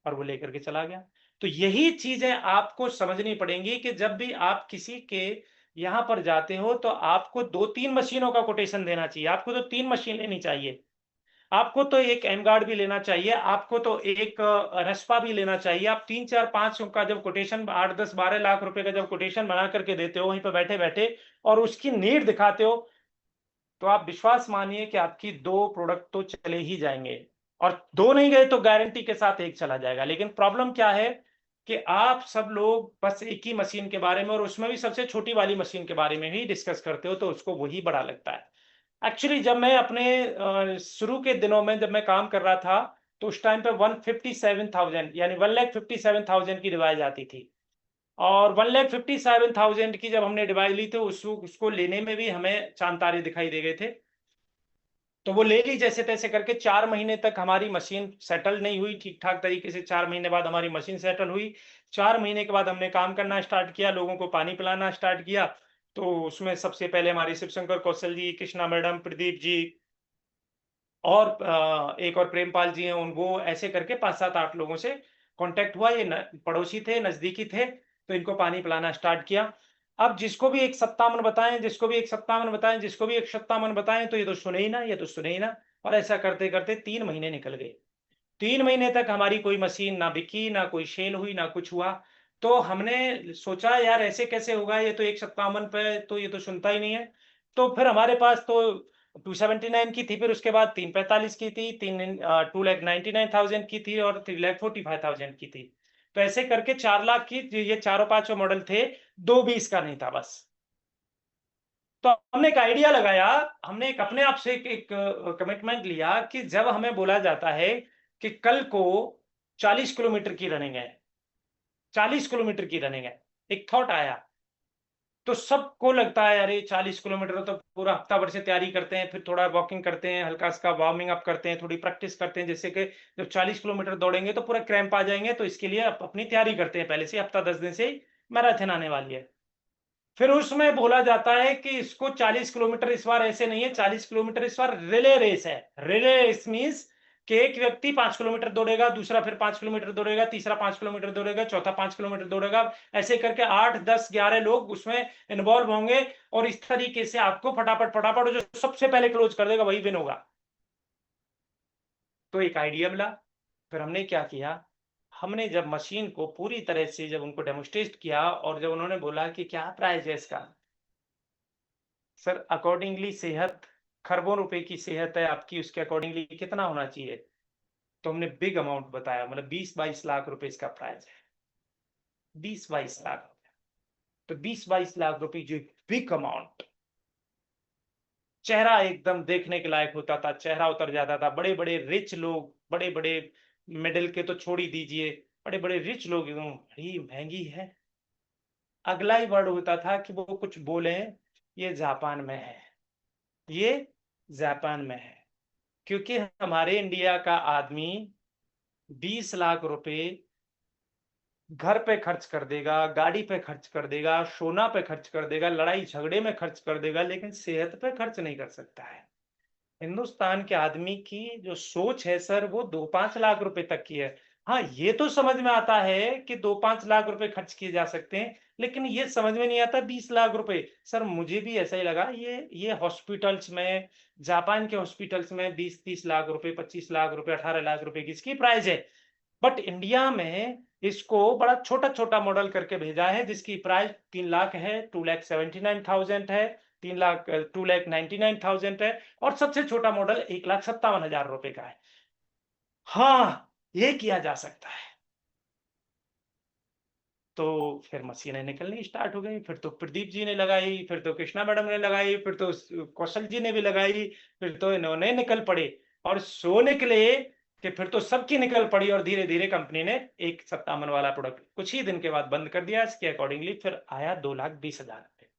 Speaker 1: और वो लेकर के चला गया। तो यही चीजें आपको समझनी पड़ेंगी कि जब भी आप किसी के यहां पर जाते हो तो आपको 2-3 मशीनों का कोटेशन देना चाहिए। आपको तो 3 मशीन लेनी चाहिए, आपको तो एक एम गार्ड भी लेना चाहिए, आपको तो एक रस्पा भी लेना चाहिए। आप 3-4-5 का जब कोटेशन, 8-10-12 लाख रुपए का जब कोटेशन बना करके देते हो वहीं पर बैठे बैठे, और उसकी नीड दिखाते हो, तो आप विश्वास मानिए कि आपकी 2 प्रोडक्ट तो चले ही जाएँगे, और 2 नहीं गए तो गारंटी के साथ 1 चला जाएगा। लेकिन प्रॉब्लम क्या है कि आप सब लोग बस एक ही मशीन के बारे में, और उसमें भी सबसे छोटी वाली मशीन के बारे में ही डिस्कस करते हो, तो उसको वही बड़ा लगता है। एक्चुअली जब मैं अपने शुरू के दिनों में जब मैं काम कर रहा था, तो उस टाइम पे 157,000 यानी 1,57,000 की डिवाइस आती थी। और 1,57,000 की जब हमने डिवाइस ली, तो उसको लेने में भी हमें चाँद तारे दिखाई दे गए थे। तो वो ले ली जैसे-तैसे करके। 4 महीने तक हमारी मशीन सेटल नहीं हुई ठीक-ठाक तरीके से। 4 महीने बाद हमारी मशीन सेटल हुई। 4 महीने के बाद हमने काम करना स्टार्ट किया, लोगों को पानी पिलाना स्टार्ट किया। तो उसमें सबसे पहले हमारे शिवशंकर कौशल जी, कृष्णा मैडम, प्रदीप जी, और एक और प्रेमपाल जी हैं, वो ऐसे करके 5, 7, 8 लोगों से कॉन्टैक्ट हुआ। ये न पड़ोसी थे, नज़दीकी थे, तो इनको पानी पिलाना स्टार्ट किया। अब जिसको भी 1 सप्ताह मन बताएँ, जिसको भी 1 सप्ताह मन बताएँ, जिसको भी 1 सप्ताह मन बताएँ, तो ये तो सुने ही ना, ये तो सुने ही ना। और ऐसा करते-करते 3 महीने निकल गए। 3 महीने तक हमारी कोई मशीन ना बिकी, ना कोई सेल हुई, ना कुछ हुआ। तो हमने सोचा यार ऐसे कैसे होगा, ये तो 1 सप्ताह मन पे तो ये तो सुनता ही नहीं है। तो फिर हमारे पास तो 279 की थी, फिर उसके बाद 345 की थी, 2,99,000 की थी, और 3,45,000 की थी। तो ऐसे करके 4 लाख की ये चारों पाँचों मॉडल थे, 2 भी इसका नहीं था बस। तो हमने एक आइडिया लगाया, हमने एक अपने आप से एक कमिटमेंट लिया कि जब हमें बोला जाता है कि कल को 40 किलोमीटर की रनिंग है, 40 किलोमीटर की रनिंग है, एक थॉट आया। तो सबको लगता है अरे 40 किलोमीटर तो पूरा हफ्ता भर से तैयारी करते हैं, फिर थोड़ा वॉकिंग करते हैं, हल्का-सा वार्मिंग अप करते हैं, थोड़ी प्रैक्टिस करते हैं, जिससे कि जब 40 किलोमीटर दौड़ेंगे तो पूरा क्रैम्प आ जाएँगे, तो इसके लिए अपनी तैयारी करते हैं पहले से, हफ्ता 10 दिन से ही मैराथन आने वाली है। फिर उसमें बोला जाता है कि इसको 40 किलोमीटर इस बार ऐसे नहीं है, 40 किलोमीटर इस बार रिले रेस है। रिले रेस मीन्स कि एक व्यक्ति 5 किलोमीटर दौड़ेगा, दूसरा फिर 5 किलोमीटर दौड़ेगा, तीसरा 5 किलोमीटर दौड़ेगा, चौथा 5 किलोमीटर दौड़ेगा। ऐसे करके 8, 10, 11 लोग उसमें इन्वॉल्व होंगे, और इस तरीके से आपको फटाफट जो सबसे पहले क्लोज कर देगा वही विन होगा। तो एक आइडिया मिला। फिर हमने क्या किया, हमने जब मशीन को पूरी तरह से जब उनको डेमोन्स्ट्रेट किया, और जब उन्होंने बोला कि क्या प्राइस है इसका? सर अकॉर्डिंगली सेहत, खरबों रुपए की सेहत है आपकी, उसके अकॉर्डिंगली कितना होना चाहिए? तो हमने बिग अमाउंट बताया, मतलब 20-22 लाख रुपए इसका प्राइस है। 20-22 लाख। तो 20-22 लाख रुपए जो बिग अमाउंट, चेहरा एकदम देखने के लायक होता था, चेहरा उतर जाता था। बड़े-बड़े रिच लोग, बड़े-बड़े मिडल के तो छोड़ ही दीजिए, बड़े-बड़े रिच लोग एकदम बड़ी महँगी है। अगला ही वर्ड होता था कि वो कुछ बोलें, ये जापान में है, ये जापान में है। क्योंकि हमारे इंडिया का आदमी 20 लाख रुपए घर पे खर्च कर देगा, गाड़ी पे खर्च कर देगा, सोना पे खर्च कर देगा, लड़ाई झगड़े में खर्च कर देगा, लेकिन सेहत पे खर्च नहीं कर सकता है। हिंदुस्तान के आदमी की जो सोच है सर, वो 2-5 लाख रुपए तक की है। हाँ, ये तो समझ में आता है कि 2-5 लाख रुपए खर्च किए जा सकते हैं, लेकिन ये समझ में नहीं आता 20 लाख रुपए। सर मुझे भी ऐसा ही लगा, ये हॉस्पिटल्स में, जापान के हॉस्पिटल्स में 20-30 लाख रुपए, 25 लाख रुपए, 18 लाख रुपए की इसकी प्राइस है। बट इंडिया में इसको बड़ा छोटा-छोटा मॉडल करके भेजा है, जिसकी प्राइस 3 लाख है, 2,79,000 है, 2,99,000 है, और सबसे छोटा मॉडल 1,57,000 रुपए का है। हाँ, ये किया जा सकता है। तो फिर मशीनें निकलनी स्टार्ट हो गई, फिर तो प्रदीप जी ने लगाई, फिर तो कृष्णा मैडम ने लगाई, फिर तो कौशल जी ने भी लगाई, फिर तो इन्होंने निकल पड़े, और सो निकले कि फिर तो सबकी निकल पड़ी, और धीरे-धीरे कंपनी ने 1 सप्ताह मन वाला प्रोडक्ट कुछ ही दिन के बाद बंद कर दिया। इसके अकॉर्डिंगली फिर आया 2,20,000 रुपए।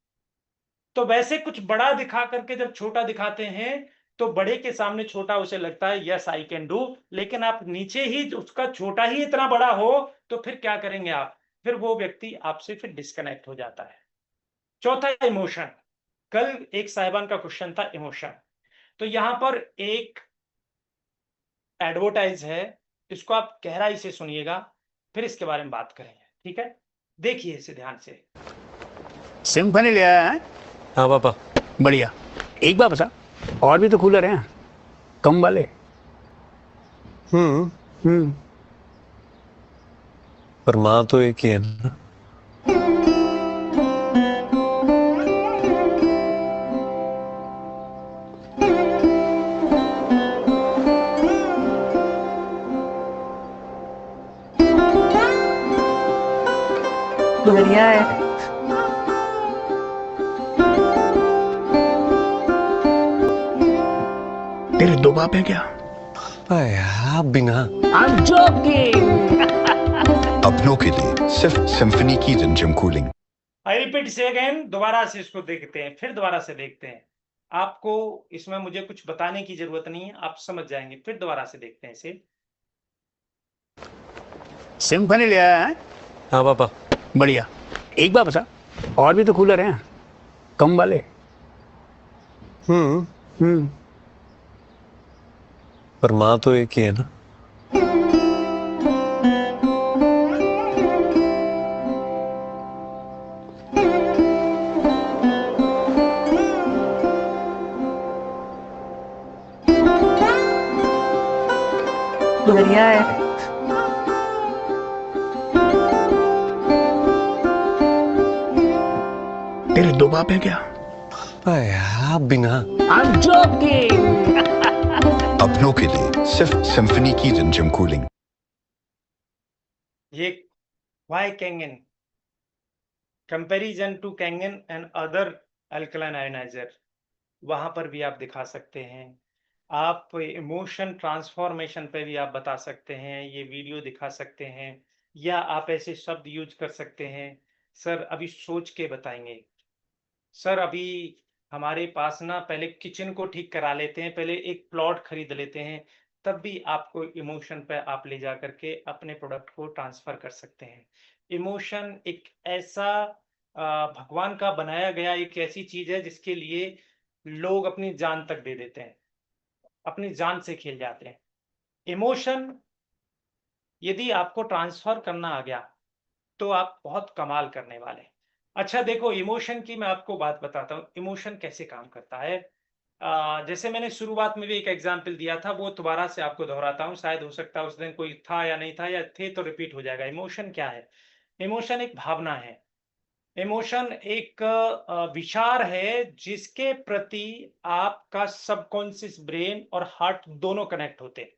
Speaker 1: तो वैसे कुछ बड़ा दिखा करके जब छोटा दिखाते हैं, तो बड़े के सामने छोटा उसे लगता है यस आई कैन डू, लेकिन आप नीचे ही उसका छोटा ही इतना बड़ा हो, तो फिर क्या करेंगे आप? फिर वो व्यक्ति आपसे फिर डिस्कनेक्ट हो जाता है। चौथा इमोशन। कल एक साहिबान का क्वेश्चन था इमोशन। तो यहां पर एक एडवर्टाइज है, इसको आप गहराई से सुनिएगा, फिर इसके बारे में बात करेंगे, ठीक है? देखिए इसे ध्यान से।
Speaker 4: सिम्फनी ले आया है?
Speaker 5: हाँ पापा।
Speaker 4: बढ़िया। एक बात बता, और भी तो कूलर हैं कम वाले।
Speaker 5: हम्म। पर माँ तो एक ही है ना।
Speaker 4: बढ़िया है। तेरे दो बाप है क्या?
Speaker 5: यार बिना
Speaker 4: I'm joking.
Speaker 6: अपनों के लिए सिर्फ सिम्फनी की रिमझिम कूलिंग।
Speaker 1: आई रिपीट से अगेन, दोबारा से इसको देखते हैं, फिर दोबारा से देखते हैं। आपको इसमें मुझे कुछ बताने की जरूरत नहीं है, आप समझ जाएंगे। फिर दोबारा से देखते हैं इसे।
Speaker 4: सिम्फनी लिया है?
Speaker 5: हाँ पापा।
Speaker 4: बढ़िया। एक बात बता, और भी तो कूलर हैं कम वाले।
Speaker 5: हम्म पर माँ तो एक ही है ना।
Speaker 4: बढ़िया है। तेरे दो बाप है क्या?
Speaker 5: यार बिना
Speaker 4: I'm joking.
Speaker 6: अपनों के लिए सिर्फ सिम्फनी की रिमझिम कूलिंग।
Speaker 1: ये why Kangen? Comparison to Kangen and other alkaline ionizer, वहां पर भी आप दिखा सकते हैं। आप इमोशन ट्रांसफॉर्मेशन पे भी आप बता सकते हैं, ये वीडियो दिखा सकते हैं, या आप ऐसे शब्द यूज कर सकते हैं। सर अभी सोच के बताएंगे। सर अभी हमारे पास ना पहले किचन को ठीक करा लेते हैं, पहले एक प्लॉट खरीद लेते हैं, तब भी आपको इमोशन पे आप ले जा करके अपने प्रोडक्ट को ट्रांसफर कर सकते हैं। इमोशन एक ऐसा भगवान का बनाया गया एक ऐसी चीज है जिसके लिए लोग अपनी जान तक दे देते हैं, अपनी जान से खेल जाते हैं। इमोशन यदि आपको ट्रांसफर करना आ गया तो आप बहुत कमाल करने वाले हैं। अच्छा देखो, इमोशन की मैं आपको बात बताता हूँ, इमोशन कैसे काम करता है। जैसे मैंने शुरुआत में भी एक एग्जाम्पल दिया था, वो दोबारा से आपको दोहराता हूँ, शायद हो सकता है उस दिन कोई था या नहीं था, या थे तो रिपीट हो जाएगा। इमोशन क्या है? इमोशन एक भावना है। इमोशन एक विचार है जिसके प्रति आपका सबकॉन्शियस ब्रेन और हार्ट दोनों कनेक्ट होते हैं।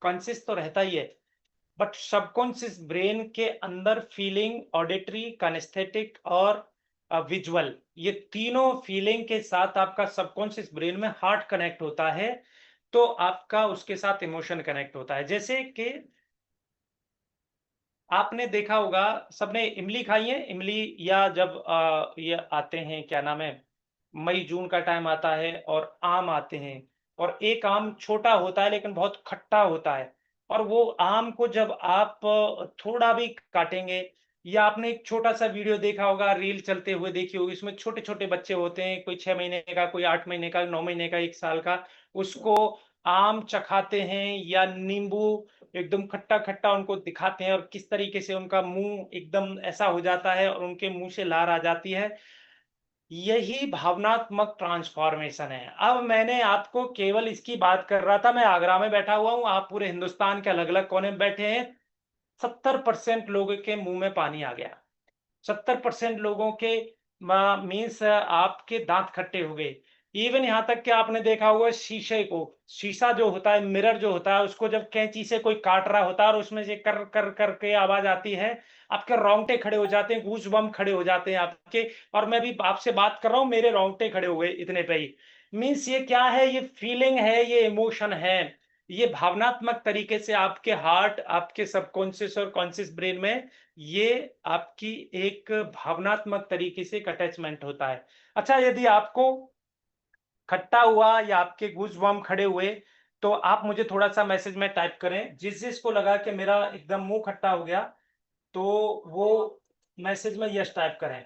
Speaker 1: कॉन्शियस तो रहता ही है, बट सबकॉन्शियस ब्रेन के अंदर फीलिंग, ऑडिटरी, काइनेस्थेटिक और विजुअल, ये तीनों फीलिंग के साथ आपका सबकॉन्शियस ब्रेन में हार्ट कनेक्ट होता है, तो आपका उसके साथ इमोशन कनेक्ट होता है। जैसे कि आपने देखा होगा, सबने इमली खाई है? इमली, या जब ये आते हैं, क्या नाम है, मई जून का टाइम आता है और आम आते हैं, और एक आम छोटा होता है लेकिन बहुत खट्टा होता है, और वो आम को जब आप थोड़ा भी काटेंगे, या आपने एक छोटा सा वीडियो देखा होगा, रील चलते हुए देखी होगी, इसमें छोटे छोटे बच्चे होते हैं, कोई 6 महीने का, कोई 8 महीने का, 9 महीने का, 1 साल का, उसको आम चखाते हैं या नींबू एकदम खट्टा खट्टा उनको दिखाते हैं, और किस तरीके से उनका मुंह एकदम ऐसा हो जाता है और उनके मुंह से लार आ जाती है। यही भावनात्मक ट्रांसफॉर्मेशन है। अब मैंने आपको केवल इसकी बात कर रहा था, मैं आगरा में बैठा हुआ हूं, आप पूरे हिंदुस्तान के अलग अलग कोने में बैठे हैं। 70% लोगों के मुंह में पानी आ गया, 70% लोगों के मीन्स आपके दांत खट्टे हो गए। इवन यहाँ तक कि आपने देखा होगा शीशे को, शीशा जो होता है, मिरर जो होता है, उसको जब कैंची से कोई काट रहा होता है और उसमें से कर कर करके आवाज आती है, आपके रोंगटे खड़े हो जाते हैं, गूज बम खड़े हो जाते हैं आपके। और मैं भी आपसे बात कर रहा हूं, मेरे रोंगटे खड़े हो गए इतने पे ही। मीन्स ये क्या है? ये फीलिंग है, ये इमोशन है, ये भावनात्मक तरीके से आपके हार्ट, आपके सबकॉन्शियस और कॉन्शियस ब्रेन में ये आपकी एक भावनात्मक तरीके से एक अटैचमेंट होता है। अच्छा, यदि आपको खट्टा हुआ या आपके गूज़बम्प खड़े हुए, तो आप मुझे थोड़ा-सा मैसेज में टाइप करें। जिस-जिसको लगा कि मेरा एकदम मुँह खट्टा हो गया, तो वो मैसेज में यस टाइप करें,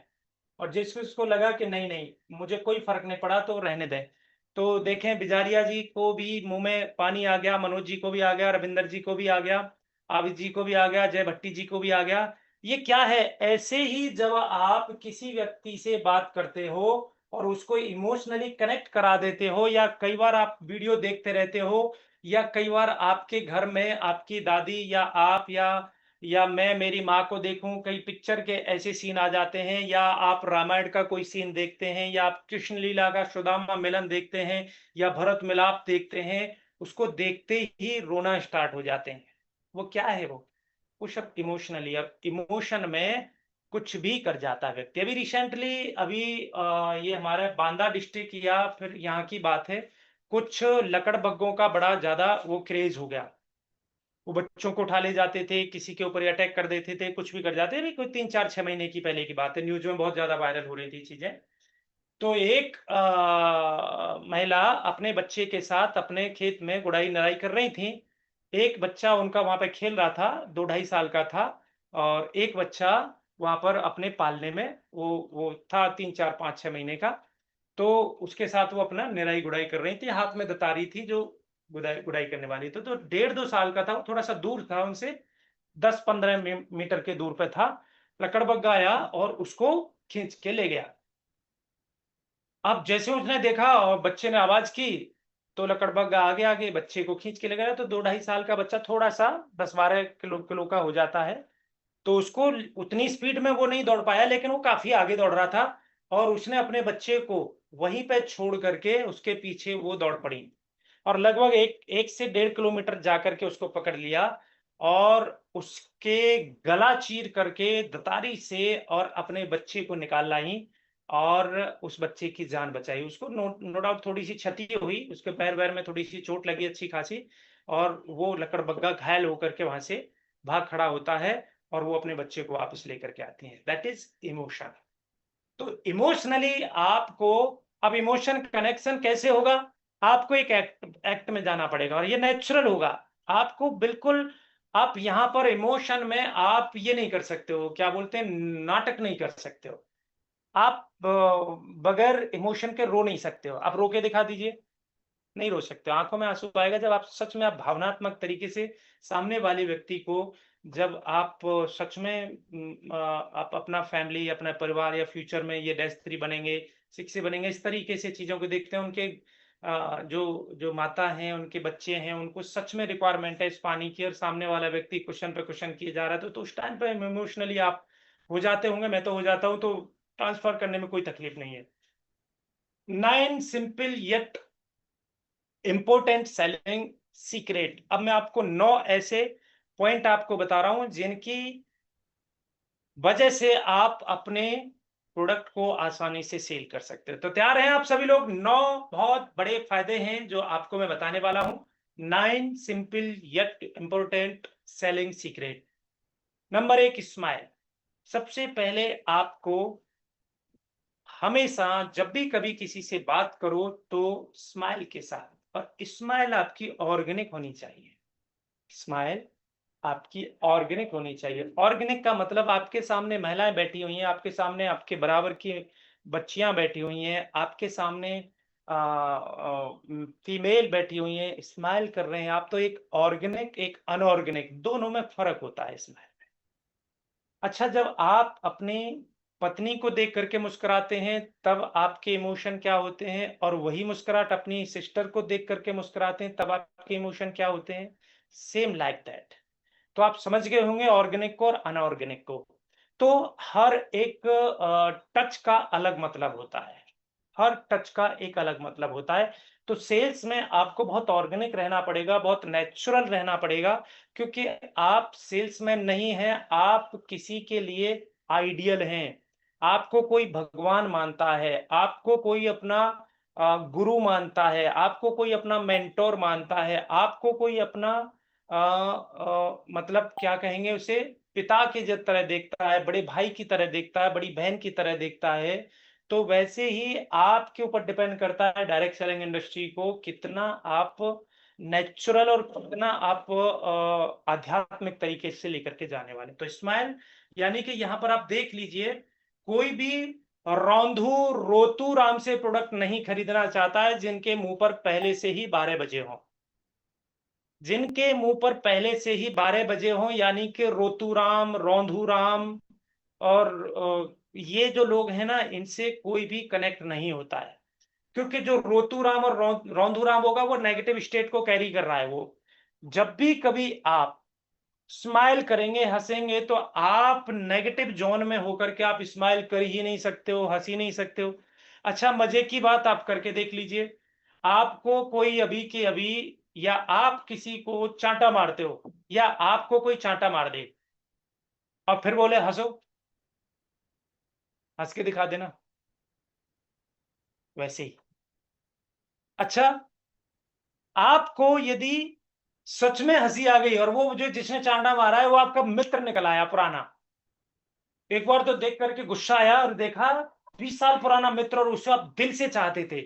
Speaker 1: और जिस-जिसको लगा कि नहीं-नहीं मुझे कोई फ़र्क नहीं पड़ा तो रहने दें। तो देखें, बिजारिया जी को भी मुँह में पानी आ गया, मनोज जी को भी आ गया, रविंदर जी को भी आ गया, आबिद जी को भी आ गया, जय भट्टी जी को भी आ गया। ये क्या है? ऐसे ही जब आप किसी व्यक्ति से बात करते हो और उसको इमोशनली कनेक्ट करा देते हो, या कई बार आप वीडियो देखते रहते हो, या कई बार आपके घर में आपकी दादी या आप या मैं मेरी माँ को देखूं, कई पिक्चर के ऐसे सीन आ जाते हैं, या आप रामायण का कोई सीन देखते हैं, या आप कृष्ण लीला का सुदामा मिलन देखते हैं, या भरत मिलाप देखते हैं, उसको देखते ही रोना स्टार्ट हो जाते हैं। वो क्या है? वो पुश अप इमोशनली। अब इमोशन में कुछ भी कर जाता है व्यक्ति। अभी रिसेंटली अभी ये हमारे बांदा डिस्ट्रिक्ट या फिर यहाँ की बात है, कुछ लकड़बग्गों का बड़ा ज्यादा वो क्रेज हो गया। वो बच्चों को उठा ले जाते थे, किसी के ऊपर अटैक कर देते थे, कुछ भी कर जाते थे। कोई 3-4-6 महीने की पहले की बात है, न्यूज में बहुत ज्यादा वायरल हो रही थी चीजें। तो एक महिला अपने बच्चे के साथ अपने खेत में गुड़ाई नराई कर रही थी। एक बच्चा उनका वहां पे खेल रहा था, 2-2.5 साल का था, और एक बच्चा वहां पर अपने पालने में वो था 3-4-5-6 महीने का। तो उसके साथ वो अपना निराई गुड़ाई कर रही थी, हाथ में दतारी थी जो गुड़ाई गुड़ाई करने वाली थी। तो 1.5-2 साल का था, वो थोड़ा सा दूर था उनसे, 10-15 मीटर के दूर पे था। लकड़बग्गा आया और उसको खींच के ले गया। अब जैसे उसने देखा और बच्चे ने आवाज की, तो लकड़बग्गा आगे आगे बच्चे को खींच के ले गया। तो 2-2.5 साल का बच्चा थोड़ा सा 10-12 किलो का हो जाता है। तो उसको उतनी स्पीड में वो नहीं दौड़ पाया, लेकिन वो काफी आगे दौड़ रहा था, और उसने अपने बच्चे को वहीं पे छोड़ करके उसके पीछे वो दौड़ पड़ी, और लगभग 1 से 1.5 किलोमीटर जाकर के उसको पकड़ लिया, और उसके गला चीर करके दतारी से और अपने बच्चे को निकाल लाई, और उस बच्चे की जान बचाई। उसको नो डाउट थोड़ी सी क्षति हुई, उसके पैर वैर में थोड़ी सी चोट लगी अच्छी खासी, और वो लकड़बग्गा घायल होकर के वहां से भाग खड़ा होता है, और वो अपने बच्चे को वापस लेकर के आती है। That is emotion. तो इमोशनली आपको, अब इमोशन कनेक्शन कैसे होगा? आपको एक एक्ट में जाना पड़ेगा, और ये नेचुरल होगा। आपको बिल्कुल, आप यहां पर इमोशन में आप ये नहीं कर सकते हो, क्या बोलते हैं, नाटक नहीं कर सकते हो। आप बगैर इमोशन के रो नहीं सकते हो। आप रो के दिखा दीजिए, नहीं रो सकते हो। आंखों में आंसू आएगा जब आप सच में, आप भावनात्मक तरीके से सामने वाले व्यक्ति को, जब आप सच में आप अपना फैमिली, अपना परिवार, या फ्यूचर में ये -3 बनेंगे, 6 बनेंगे, इस तरीके से चीजों को देखते हैं। उनके जो जो माता हैं, उनके बच्चे हैं, उनको सच में रिक्वायरमेंट है इस पानी की, और सामने वाला व्यक्ति क्वेश्चन पे क्वेश्चन किए जा रहा है, तो उस टाइम पे इमोशनली आप हो जाते होंगे। मैं तो हो जाता हूँ, तो ट्रांसफर करने में कोई तकलीफ नहीं है। 9 simple yet important selling secret. अब मैं आपको 9 ऐसे पॉइंट आपको बता रहा हूं जिनकी वजह से आप अपने प्रोडक्ट को आसानी से सेल कर सकते हो। तो तैयार हैं आप सभी लोग? 9 बहुत बड़े फायदे हैं जो आपको मैं बताने वाला हूं। 9 simple yet important selling secret. Number 1, smile. सबसे पहले आपको हमेशा जब भी कभी किसी से बात करो तो स्माइल के साथ, और स्माइल आपकी ऑर्गेनिक होनी चाहिए। स्माइल आपकी ऑर्गेनिक होनी चाहिए। ऑर्गेनिक का मतलब आपके सामने महिलाएं बैठी हुई हैं, आपके सामने आपके बराबर की बच्चियां बैठी हुई हैं, आपके सामने फीमेल बैठी हुई हैं, स्माइल कर रहे हैं आप, तो एक ऑर्गेनिक, एक अनऑर्गेनिक, दोनों में फर्क होता है स्माइल में। अच्छा, जब आप अपनी पत्नी को देख करके मुस्कुराते हैं तब आपके इमोशन क्या होते हैं, और वही मुस्कुराहट अपनी सिस्टर को देख करके मुस्कुराते हैं तब आपके इमोशन क्या होते हैं? Same like that. तो आप समझ गए होंगे ऑर्गेनिक को और अनऑर्गेनिक को। तो हर एक टच का अलग मतलब होता है, हर टच का एक अलग मतलब होता है। तो सेल्स में आपको बहुत ऑर्गेनिक रहना पड़ेगा, बहुत नेचुरल रहना पड़ेगा, क्योंकि आप सेल्समैन नहीं हैं, आप किसी के लिए आइडियल हैं। आपको कोई भगवान मानता है, आपको कोई अपना गुरु मानता है, आपको कोई अपना मेंटोर मानता है, आपको कोई अपना मतलब क्या कहेंगे उसे, पिता की तरह देखता है, बड़े भाई की तरह देखता है, बड़ी बहन की तरह देखता है। तो वैसे ही आपके ऊपर डिपेंड करता है डायरेक्ट सेलिंग इंडस्ट्री को कितना आप नेचुरल और कितना आप आध्यात्मिक तरीके से लेकर के जाने वाले। तो स्माइल यानी कि यहाँ पर आप देख लीजिए, कोई भी रौंधू रोतू राम से प्रोडक्ट नहीं खरीदना चाहता है जिनके मुंह पर पहले से ही 12 बजे हों, जिनके मुंह पर पहले से ही 12 बजे हों, यानी कि रोतूराम, रौंधूराम, और ये जो लोग हैं ना, इनसे कोई भी कनेक्ट नहीं होता है। क्योंकि जो रोतूराम और रौंधूराम होगा वो नेगेटिव स्टेट को कैरी कर रहा है। वो जब भी कभी आप स्माइल करेंगे, हंसेंगे, तो आप नेगेटिव जोन में होकर के आप स्माइल कर ही नहीं सकते हो, हंस ही नहीं सकते हो। अच्छा, मजे की बात आप करके देख लीजिए, आपको कोई अभी के अभी, या आप किसी को चांटा मारते हो, या आपको कोई चांटा मार दे, और फिर बोले हंसो, हंस के दिखा देना, वैसे ही। अच्छा, आपको यदि सच में हंसी आ गई और वो जो जिसने चांडा मारा है वो आपका मित्र निकल आया पुराना, एक बार तो देख करके गुस्सा आया और देखा 20 साल पुराना मित्र और उसे आप दिल से चाहते थे।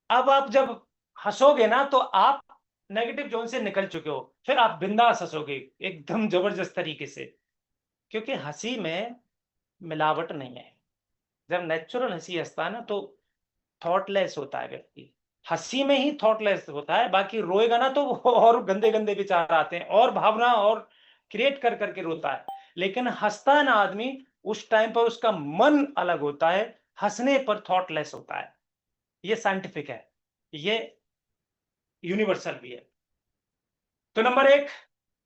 Speaker 1: अब आप जब हंसोगे ना तो आप नेगेटिव जोन से निकल चुके हो, फिर आप बिंदास हंसोगे एकदम जबरदस्त तरीके से, क्योंकि हंसी में मिलावट नहीं है। जब नेचुरल हंसी हंसता है ना तो थॉटलेस होता है व्यक्ति, हंसी में ही थॉटलेस होता है, बाकी रोएगा ना तो वो और गंदे गंदे विचार आते हैं और भावना और क्रिएट कर करके रोता है। लेकिन हंसता है ना आदमी, उस टाइम पर उसका मन अलग होता है, हंसने पर थॉटलेस होता है। ये साइंटिफिक है, ये यूनिवर्सल भी है। तो नंबर 1,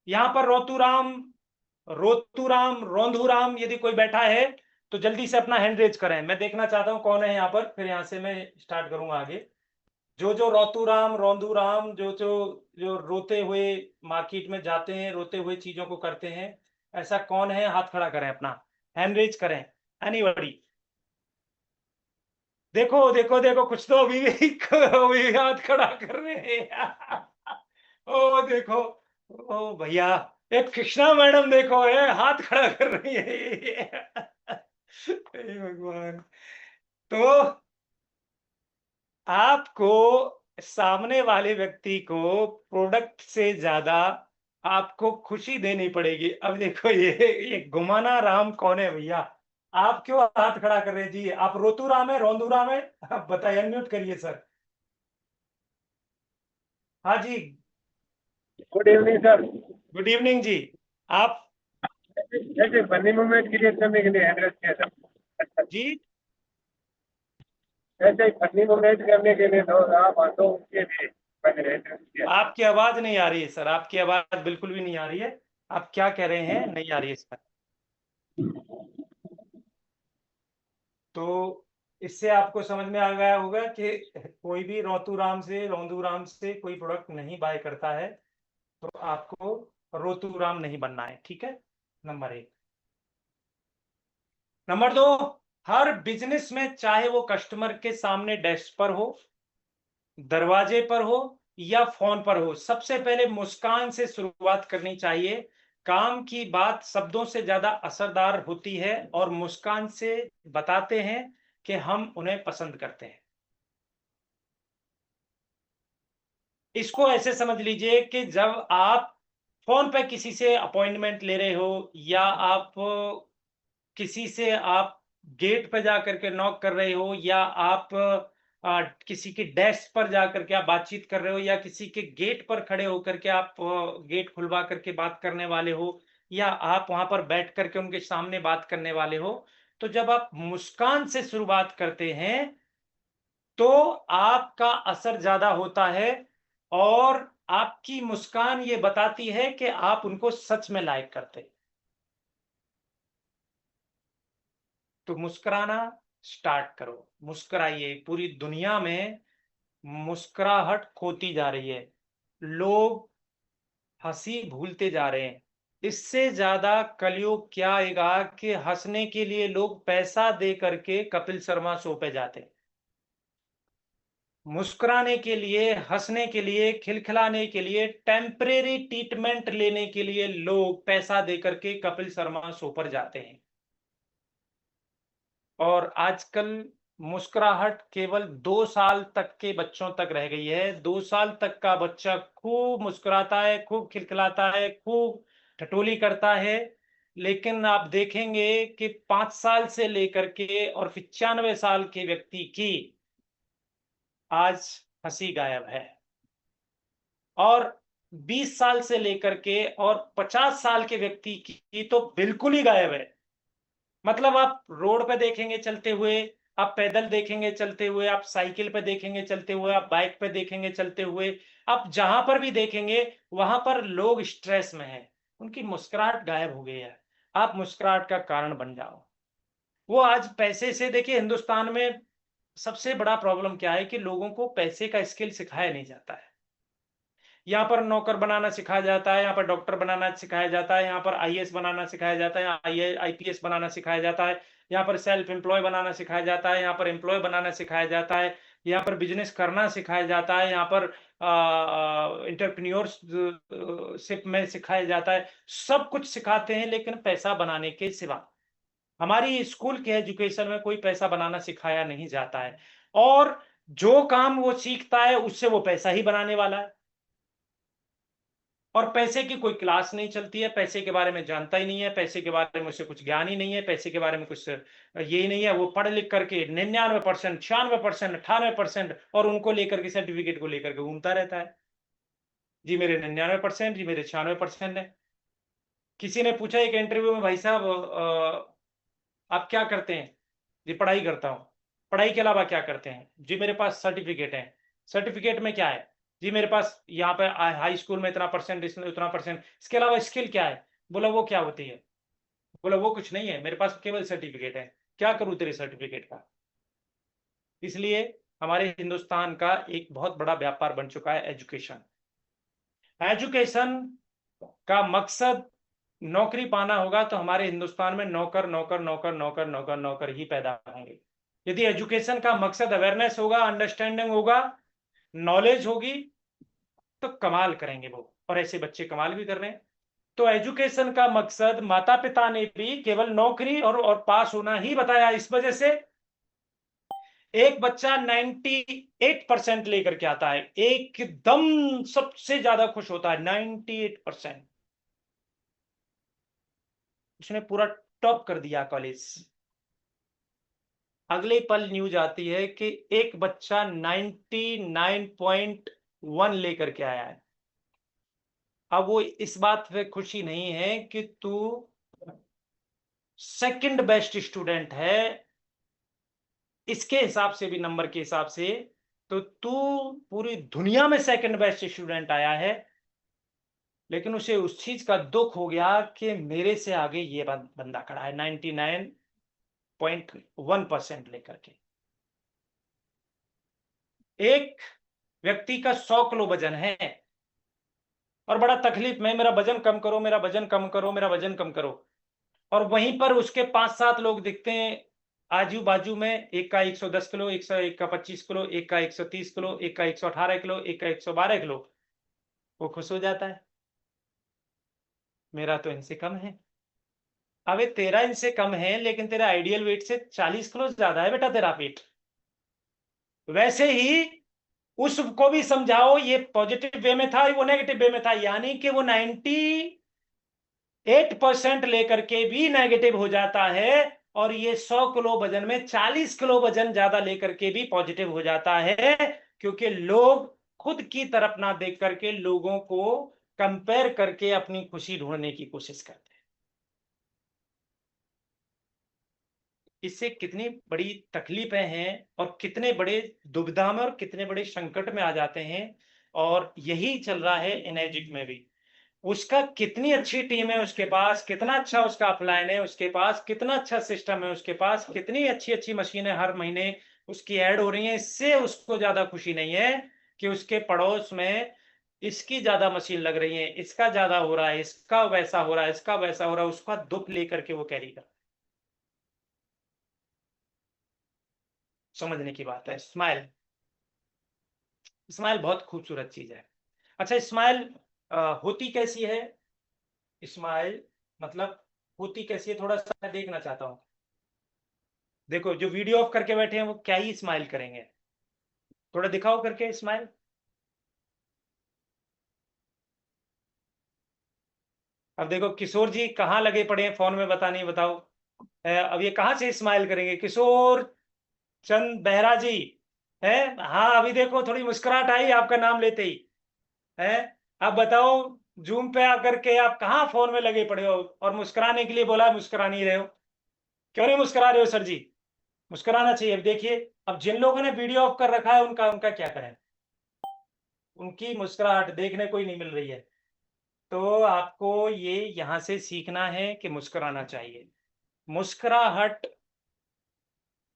Speaker 1: यहां पर रोतूराम रोंधूराम यदि कोई बैठा है तो जल्दी से अपना हैंड रेज करें, मैं देखना चाहता हूं कौन है यहां पर, फिर यहां से मैं स्टार्ट करूंगा आगे। जो रोतूराम रोंधूराम, जो रोते हुए मार्केट में जाते हैं, रोते हुए चीजों को करते हैं, ऐसा कौन है? हाथ खड़ा करें, अपना हैंड रेज करें, एनीबॉडी। देखो देखो देखो, कुछ तो अभी भी हाथ खड़ा कर रहे हैं। ओ देखो, ओ भैया, एक कृष्णा मैडम देखो है हाथ खड़ा कर रही है। हे भगवान। तो आपको सामने वाले व्यक्ति को प्रोडक्ट से ज्यादा आपको खुशी देनी पड़ेगी। अब देखो ये घुमाना राम कौन है भैया? आप क्यों हाथ खड़ा कर रहे जी? आप रोतू राम है, रोंदू राम है? आप बताइए, अनम्यूट करिए सर। हाँ जी,
Speaker 7: good evening sir.
Speaker 1: Good evening जी। आप
Speaker 7: ऐसे फनी मोमेंट क्रिएट करने के लिए एड्रेस किया था।
Speaker 1: जी,
Speaker 7: ऐसे फनी मोमेंट करने के लिए लोग आप आटो के लिए मैंने एड्रेस किया।
Speaker 1: आपकी आवाज नहीं आ रही है सर, आपकी आवाज बिल्कुल भी नहीं आ रही है। आप क्या कह रहे हैं? नहीं आ रही है सर। तो इससे आपको समझ में आ गया होगा कि कोई भी रोतूराम से रोंदूराम से कोई प्रोडक्ट नहीं बाय करता है, तो आपको रोतूराम नहीं बनना है, ठीक है? नंबर 1। नंबर 2, हर बिजनेस में चाहे वो कस्टमर के सामने डेस्क पर हो, दरवाजे पर हो या फोन पर हो, सबसे पहले मुस्कान से शुरुआत करनी चाहिए। काम की बात शब्दों से ज्यादा असरदार होती है और मुस्कान से बताते हैं कि हम उन्हें पसंद करते हैं। इसको ऐसे समझ लीजिए कि जब आप फोन पे किसी से अपॉइंटमेंट ले रहे हो या आप किसी से आप गेट पे जाकर के नॉक कर रहे हो या आप किसी की डेस्क पर जाकर के आप बातचीत कर रहे हो या किसी के गेट पर खड़े होकर के आप गेट खुलवा करके बात करने वाले हो या आप वहां पर बैठ करके उनके सामने बात करने वाले हो, तो जब आप मुस्कान से शुरुआत करते हैं तो आपका असर ज्यादा होता है और आपकी मुस्कान ये बताती है कि आप उनको सच में लाइक करते हैं। तो मुस्कुराना स्टार्ट करो, मुस्कुराइए। पूरी दुनिया में मुस्कुराहट खोती जा रही है, लोग हंसी भूलते जा रहे हैं। इससे ज्यादा कलयुग क्या आएगा कि हंसने के लिए लोग पैसा दे करके कपिल शर्मा शो पे जाते हैं, मुस्कुराने के लिए, हंसने के लिए, खिलखिलाने के लिए, टेम्परेरी ट्रीटमेंट लेने के लिए लोग पैसा दे करके कपिल शर्मा शो पर जाते हैं। और आजकल मुस्कुराहट केवल 2 साल तक के बच्चों तक रह गई है। 2 साल तक का बच्चा खूब मुस्कुराता है, खूब खिलखिलाता है, खूब ठिठोली करता है, लेकिन आप देखेंगे कि 5 साल से लेकर के और 95 साल के व्यक्ति की आज हंसी गायब है और 20 साल से लेकर के और 50 साल के व्यक्ति की तो बिल्कुल ही गायब है। मतलब आप रोड पे देखेंगे चलते हुए, आप पैदल देखेंगे चलते हुए, आप साइकिल पे देखेंगे चलते हुए, आप बाइक पे देखेंगे चलते हुए, आप जहां पर भी देखेंगे वहां पर लोग स्ट्रेस में हैं, उनकी मुस्कुराहट गायब हो गई है। आप मुस्कुराहट का कारण बन जाओ। वो आज पैसे से, देखिए हिंदुस्तान में सबसे बड़ा प्रॉब्लम क्या है कि लोगों को पैसे का स्किल सिखाया नहीं जाता है। यहाँ पर नौकर बनाना सिखाया जाता है, यहाँ पर डॉक्टर बनाना सिखाया जाता है, यहाँ पर आईएएस बनाना सिखाया जाता है, यहाँ आईपीएस बनाना सिखाया जाता है, यहाँ पर सेल्फ एम्प्लॉय बनाना सिखाया जाता है, यहाँ पर एम्प्लॉय बनाना सिखाया जाता है, यहाँ पर बिजनेस करना सिखाया जाता है, यहाँ पर एंटरप्रेन्योरशिप में सिखाया जाता है। सब कुछ सिखाते हैं, लेकिन पैसा बनाने के सिवा हमारी स्कूल के एजुकेशन में कोई पैसा बनाना सिखाया नहीं जाता है। और जो काम वो सीखता है उससे वो पैसा ही बनाने वाला है, और पैसे की कोई क्लास नहीं चलती है, पैसे के बारे में जानता ही नहीं है, पैसे के बारे में उसे कुछ ज्ञान ही नहीं है, पैसे के बारे में कुछ ये ही नहीं है। वो पढ़ लिख करके 99%, 96%, 98% और उनको लेकर के सर्टिफिकेट को लेकर के घूमता रहता है। जी मेरे 99%, जी मेरे 96% है। किसी ने पूछा एक इंटरव्यू में, भाई साहब आप क्या करते हैं? जी पढ़ाई करता हूँ। पढ़ाई के अलावा क्या करते हैं? जी मेरे पास सर्टिफिकेट है। सर्टिफिकेट में क्या है? जी मेरे पास यहाँ पे हाई स्कूल में इतना परसेंट, इसमें उतना परसेंट। इसके अलावा स्किल क्या है? बोला वो क्या होती है? बोला वो कुछ नहीं है, मेरे पास केवल सर्टिफिकेट है। क्या करूँ तेरे सर्टिफिकेट का? इसलिए हमारे हिंदुस्तान का एक बहुत बड़ा व्यापार बन चुका है एजुकेशन। एजुकेशन का मकसद नौकरी पाना होगा, तो हमारे हिंदुस्तान में नौकर नौकर नौकर नौकर नौकर नौकर ही पैदा होंगे। यदि एजुकेशन का मकसद अवेयरनेस होगा, अंडरस्टैंडिंग होगा, नॉलेज होगी, तो कमाल करेंगे वो, और ऐसे बच्चे कमाल भी कर रहे हैं। तो एजुकेशन का मकसद माता पिता ने भी केवल नौकरी और पास होना ही बताया। इस वजह से एक बच्चा 98% लेकर के आता है, एकदम सबसे ज्यादा खुश होता है 98%। उसने पूरा टॉप कर दिया कॉलेज। अगले पल न्यूज आती है कि एक बच्चा 99.1 लेकर के आया है। अब वो इस बात पे खुशी नहीं है कि तू सेकंड बेस्ट स्टूडेंट है, इसके हिसाब से भी, नंबर के हिसाब से तो तू पूरी दुनिया में सेकंड बेस्ट स्टूडेंट आया है, लेकिन उसे उस चीज का दुख हो गया कि मेरे से आगे ये बंदा खड़ा है 99.1% लेकर के। एक व्यक्ति का 100 किलो वजन है और बड़ा तकलीफ में, मेरा वजन कम करो, मेरा वजन कम करो, मेरा वजन कम करो, और वहीं पर उसके 5-7 लोग दिखते हैं आजू बाजू में, एक का 110 किलो, एक का 25 किलो, एक का 130 किलो, एक का 118 किलो, एक का 112 किलो। वो खुश हो जाता है, मेरा तो इनसे कम है। अबे तेरा इनसे कम है, लेकिन तेरा आइडियल वेट से 40 किलो ज्यादा है बेटा तेरा वेट। वैसे ही उसको भी समझाओ, ये पॉजिटिव वे में था, वो नेगेटिव वे में था, यानी कि वो 98% लेकर के भी नेगेटिव हो जाता है, और ये 100 किलो वजन में 40 किलो वजन ज्यादा लेकर के भी पॉजिटिव हो जाता है, क्योंकि लोग खुद की तरफ ना देख करके लोगों को कंपेयर करके अपनी खुशी ढूंढने की कोशिश करते हैं। इससे कितनी बड़ी तकलीफें हैं, और कितने बड़े दुविधा में और कितने बड़े संकट में आ जाते हैं। और यही चल रहा है एनर्जिक में भी। उसका कितनी अच्छी टीम है उसके पास, कितना अच्छा उसका अपलाइन है उसके पास, कितना अच्छा सिस्टम है उसके पास, कितनी अच्छी अच्छी मशीनें हर महीने उसकी ऐड हो रही हैं, इससे उसको ज्यादा खुशी नहीं है कि उसके पड़ोस में इसकी ज्यादा मशीन लग रही है, इसका ज्यादा हो रहा है, इसका वैसा हो रहा है, इसका वैसा हो रहा है। उसका दुख लेकर के वो कैरी कर, समझने की बात है। स्माइल, स्माइल बहुत खूबसूरत चीज है। अच्छा, स्माइल होती कैसी है? स्माइल मतलब होती कैसी है, थोड़ा सा मैं देखना चाहता हूं। देखो, जो वीडियो ऑफ करके बैठे हैं वो क्या ही स्माइल करेंगे, थोड़ा दिखाओ करके स्माइल। अब देखो किशोर जी कहाँ लगे पड़े हैं फोन में, नहीं बताओ। अब ये कहाँ से स्माइल करेंगे? किशोर चंद बेहरा जी है, हाँ अभी देखो थोड़ी मुस्कुराहट आई आपका नाम लेते ही है। अब बताओ, जूम पे आकर के आप कहाँ फोन में लगे पड़े हो, और मुस्कुराने के लिए बोला, मुस्कुरा नहीं रहे हो। क्यों नहीं मुस्कुरा रहे हो सर जी? मुस्कुराना चाहिए। अब देखिए, अब जिन लोगों ने वीडियो ऑफ कर रखा है उनका उनका क्या करें, उनकी मुस्कुराहट देखने को ही नहीं मिल रही है। तो आपको ये यहां से सीखना है कि मुस्कुराना चाहिए। मुस्कुराहट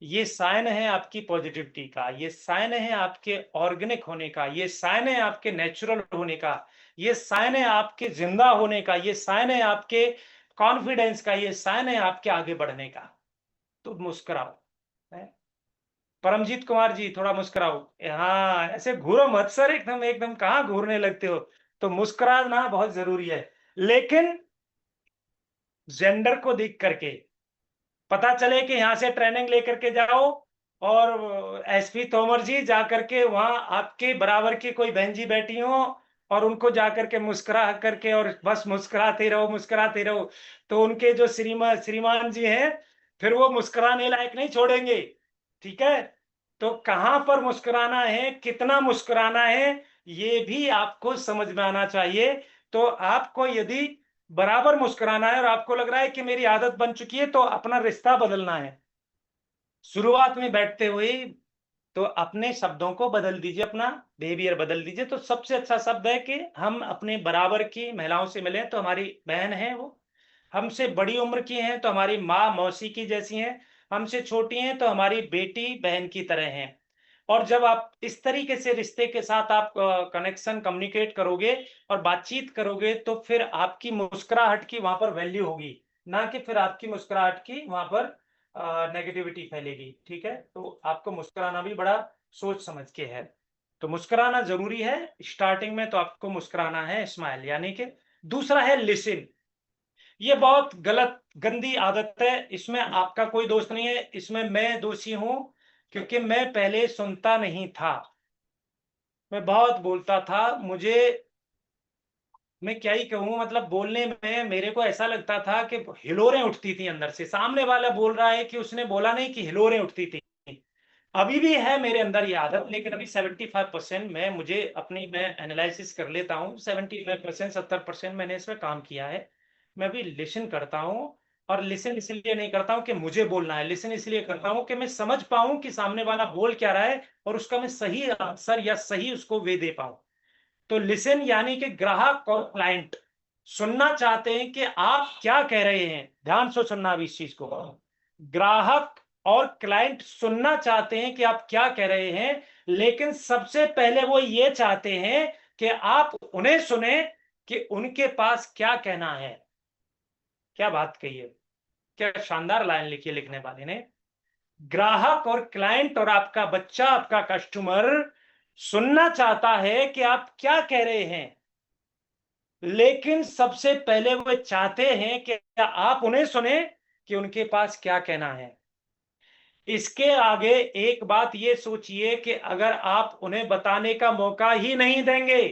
Speaker 1: ये साइन है आपकी पॉजिटिविटी का, ये साइन है आपके ऑर्गेनिक होने का, ये साइन है आपके नेचुरल होने का, ये साइन है आपके जिंदा होने का, ये साइन है आपके कॉन्फिडेंस का, ये साइन है आपके आगे बढ़ने का। तो मुस्कुराओ। परमजीत कुमार जी थोड़ा मुस्कुराओ। हाँ, ऐसे घूरो मत सर, एकदम एकदम कहाँ घूरने लगते हो। तो मुस्कुराना बहुत जरूरी है, लेकिन जेंडर को देख करके पता चले कि यहां से ट्रेनिंग लेकर के जाओ और एसपी तोमर जी जाकर के वहां आपके बराबर की कोई बहन जी बैठी हो और उनको जाकर के मुस्कुरा करके और बस मुस्कुराते रहो मुस्कुराते रहो, तो उनके जो श्रीमान जी हैं फिर वो मुस्कुराने लायक नहीं छोड़ेंगे। ठीक है, तो कहां पर मुस्कुराना है, कितना मुस्कुराना है, ये भी आपको समझ में आना चाहिए। तो आपको यदि बराबर मुस्कुराना है और आपको लग रहा है कि मेरी आदत बन चुकी है, तो अपना रिश्ता बदलना है। शुरुआत में बैठते हुए तो अपने शब्दों को बदल दीजिए, अपना बिहेवियर बदल दीजिए। तो सबसे अच्छा शब्द है कि हम अपने बराबर की महिलाओं से मिलें तो हमारी बहन है, वो हमसे बड़ी उम्र की हैं तो हमारी माँ मौसी की जैसी हैं, हमसे छोटी हैं तो हमारी बेटी बहन की तरह हैं। और जब आप इस तरीके से रिश्ते के साथ आप कनेक्शन कम्युनिकेट करोगे और बातचीत करोगे, तो फिर आपकी मुस्कुराहट की वहां पर वैल्यू होगी, ना कि फिर आपकी मुस्कुराहट की वहां पर नेगेटिविटी फैलेगी। ठीक है, तो आपको मुस्कुराना भी बड़ा सोच समझ के है। तो मुस्कुराना जरूरी है, स्टार्टिंग में तो आपको मुस्कुराना है, स्माइल यानी कि। दूसरा है लिसन। ये बहुत गलत गंदी आदत है, इसमें आपका कोई दोस्त नहीं है, इसमें मैं दोषी हूं, क्योंकि मैं पहले सुनता नहीं था, मैं बहुत बोलता था। मैं क्या ही कहूँ, मतलब बोलने में मेरे को ऐसा लगता था कि हिलोरें उठती थी अंदर से। सामने वाला बोल रहा है कि उसने बोला नहीं कि हिलोरें उठती थी। अभी भी है मेरे अंदर ये आदत, लेकिन अभी 75% मैं एनालिसिस कर लेता हूँ। 75% 70% मैंने इसमें काम किया है। मैं भी लिसन करता हूँ, और लिसन इसलिए नहीं करता हूँ कि मुझे बोलना है, लिसन इसलिए करता हूँ कि मैं समझ पाऊँ कि सामने वाला बोल क्या रहा है और उसका मैं सही आंसर या सही उसको वे दे पाऊँ। तो लिसन यानी कि ग्राहक और क्लाइंट सुनना चाहते हैं कि आप क्या कह रहे हैं। ध्यान से सुनना भी इस चीज को। ग्राहक और क्लाइंट सुनना चाहते हैं कि आप क्या कह रहे हैं, लेकिन सबसे पहले वो ये चाहते हैं कि आप उन्हें सुने कि उनके पास क्या कहना है। क्या बात कही है, क्या शानदार लाइन लिखी है लिखने वाले ने। ग्राहक और क्लाइंट और आपका बच्चा, आपका कस्टमर सुनना चाहता है कि आप क्या कह रहे हैं, लेकिन सबसे पहले वो चाहते हैं कि आप उन्हें सुने कि उनके पास क्या कहना है। इसके आगे एक बात ये सोचिए कि अगर आप उन्हें बताने का मौका ही नहीं देंगे,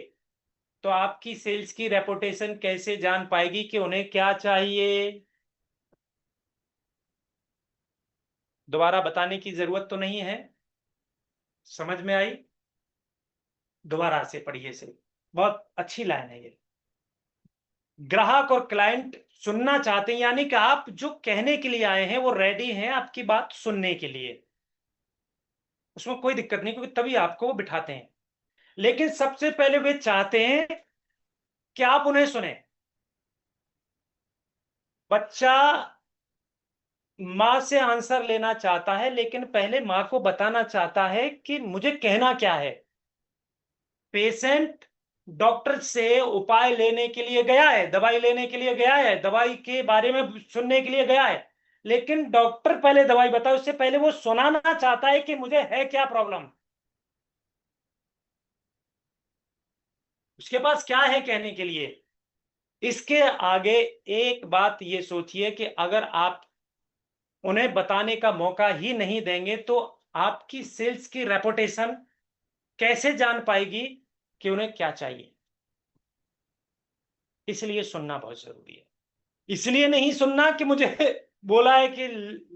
Speaker 1: तो आपकी सेल्स की रेपुटेशन कैसे जान पाएगी कि उन्हें क्या चाहिए। दोबारा बताने की जरूरत तो नहीं है, समझ में आई। दोबारा से पढ़िए से, बहुत अच्छी लाइन है ये। ग्राहक और क्लाइंट सुनना चाहते हैं, यानी कि आप जो कहने के लिए आए हैं वो रेडी हैं आपकी बात सुनने के लिए, उसमें कोई दिक्कत नहीं, क्योंकि तभी आपको वो बिठाते हैं। लेकिन सबसे पहले वे चाहते हैं कि आप उन्हें सुने। बच्चा मां से आंसर लेना चाहता है, लेकिन पहले मां को बताना चाहता है कि मुझे कहना क्या है। पेशेंट डॉक्टर से उपाय लेने के लिए गया है, दवाई लेने के लिए गया है, दवाई के बारे में सुनने के लिए गया है, लेकिन डॉक्टर पहले दवाई बताए, उससे पहले वो सुनाना चाहता है कि मुझे है क्या प्रॉब्लम, उसके पास क्या है कहने के लिए। इसके आगे एक बात ये सोचिए कि अगर आप उन्हें बताने का मौका ही नहीं देंगे, तो आपकी सेल्स की रेपुटेशन कैसे जान पाएगी कि उन्हें क्या चाहिए। इसलिए सुनना बहुत जरूरी है। इसलिए नहीं सुनना कि मुझे बोला है कि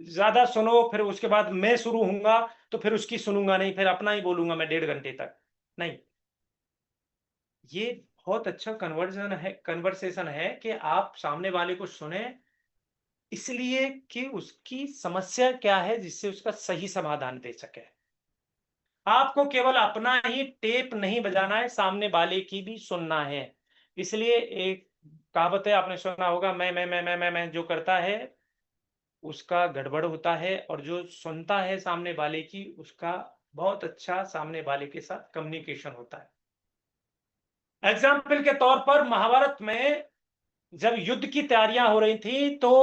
Speaker 1: ज्यादा सुनो, फिर उसके बाद मैं शुरू होऊंगा तो फिर उसकी सुनूंगा नहीं, फिर अपना ही बोलूंगा मैं 1.5 घंटे तक। नहीं, ये बहुत अच्छा कन्वर्सेशन है कि आप सामने वाले को सुने, इसलिए कि उसकी समस्या क्या है जिससे उसका सही समाधान दे सके। आपको केवल अपना ही टेप नहीं बजाना है, सामने वाले की भी सुनना है। इसलिए एक कहावत है, आपने सुना होगा, मैं जो करता है उसका गड़बड़ होता है, और जो सुनता है सामने वाले की, उसका बहुत अच्छा सामने वाले के साथ कम्युनिकेशन होता है। एग्जाम्पल के तौर पर महाभारत में जब युद्ध की तैयारियां हो रही थी तो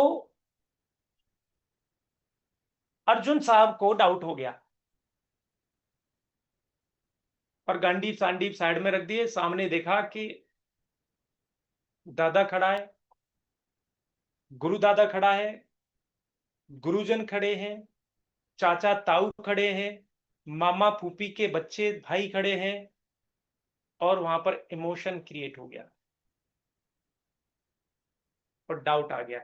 Speaker 1: अर्जुन साहब को डाउट हो गया और गांडीव सांडीव साइड में रख दिए, सामने देखा कि दादा खड़ा है, गुरु दादा खड़ा है, गुरुजन खड़े हैं, चाचा ताऊ खड़े हैं, मामा फूफी के बच्चे भाई खड़े हैं, और वहां पर इमोशन क्रिएट हो गया और डाउट आ गया।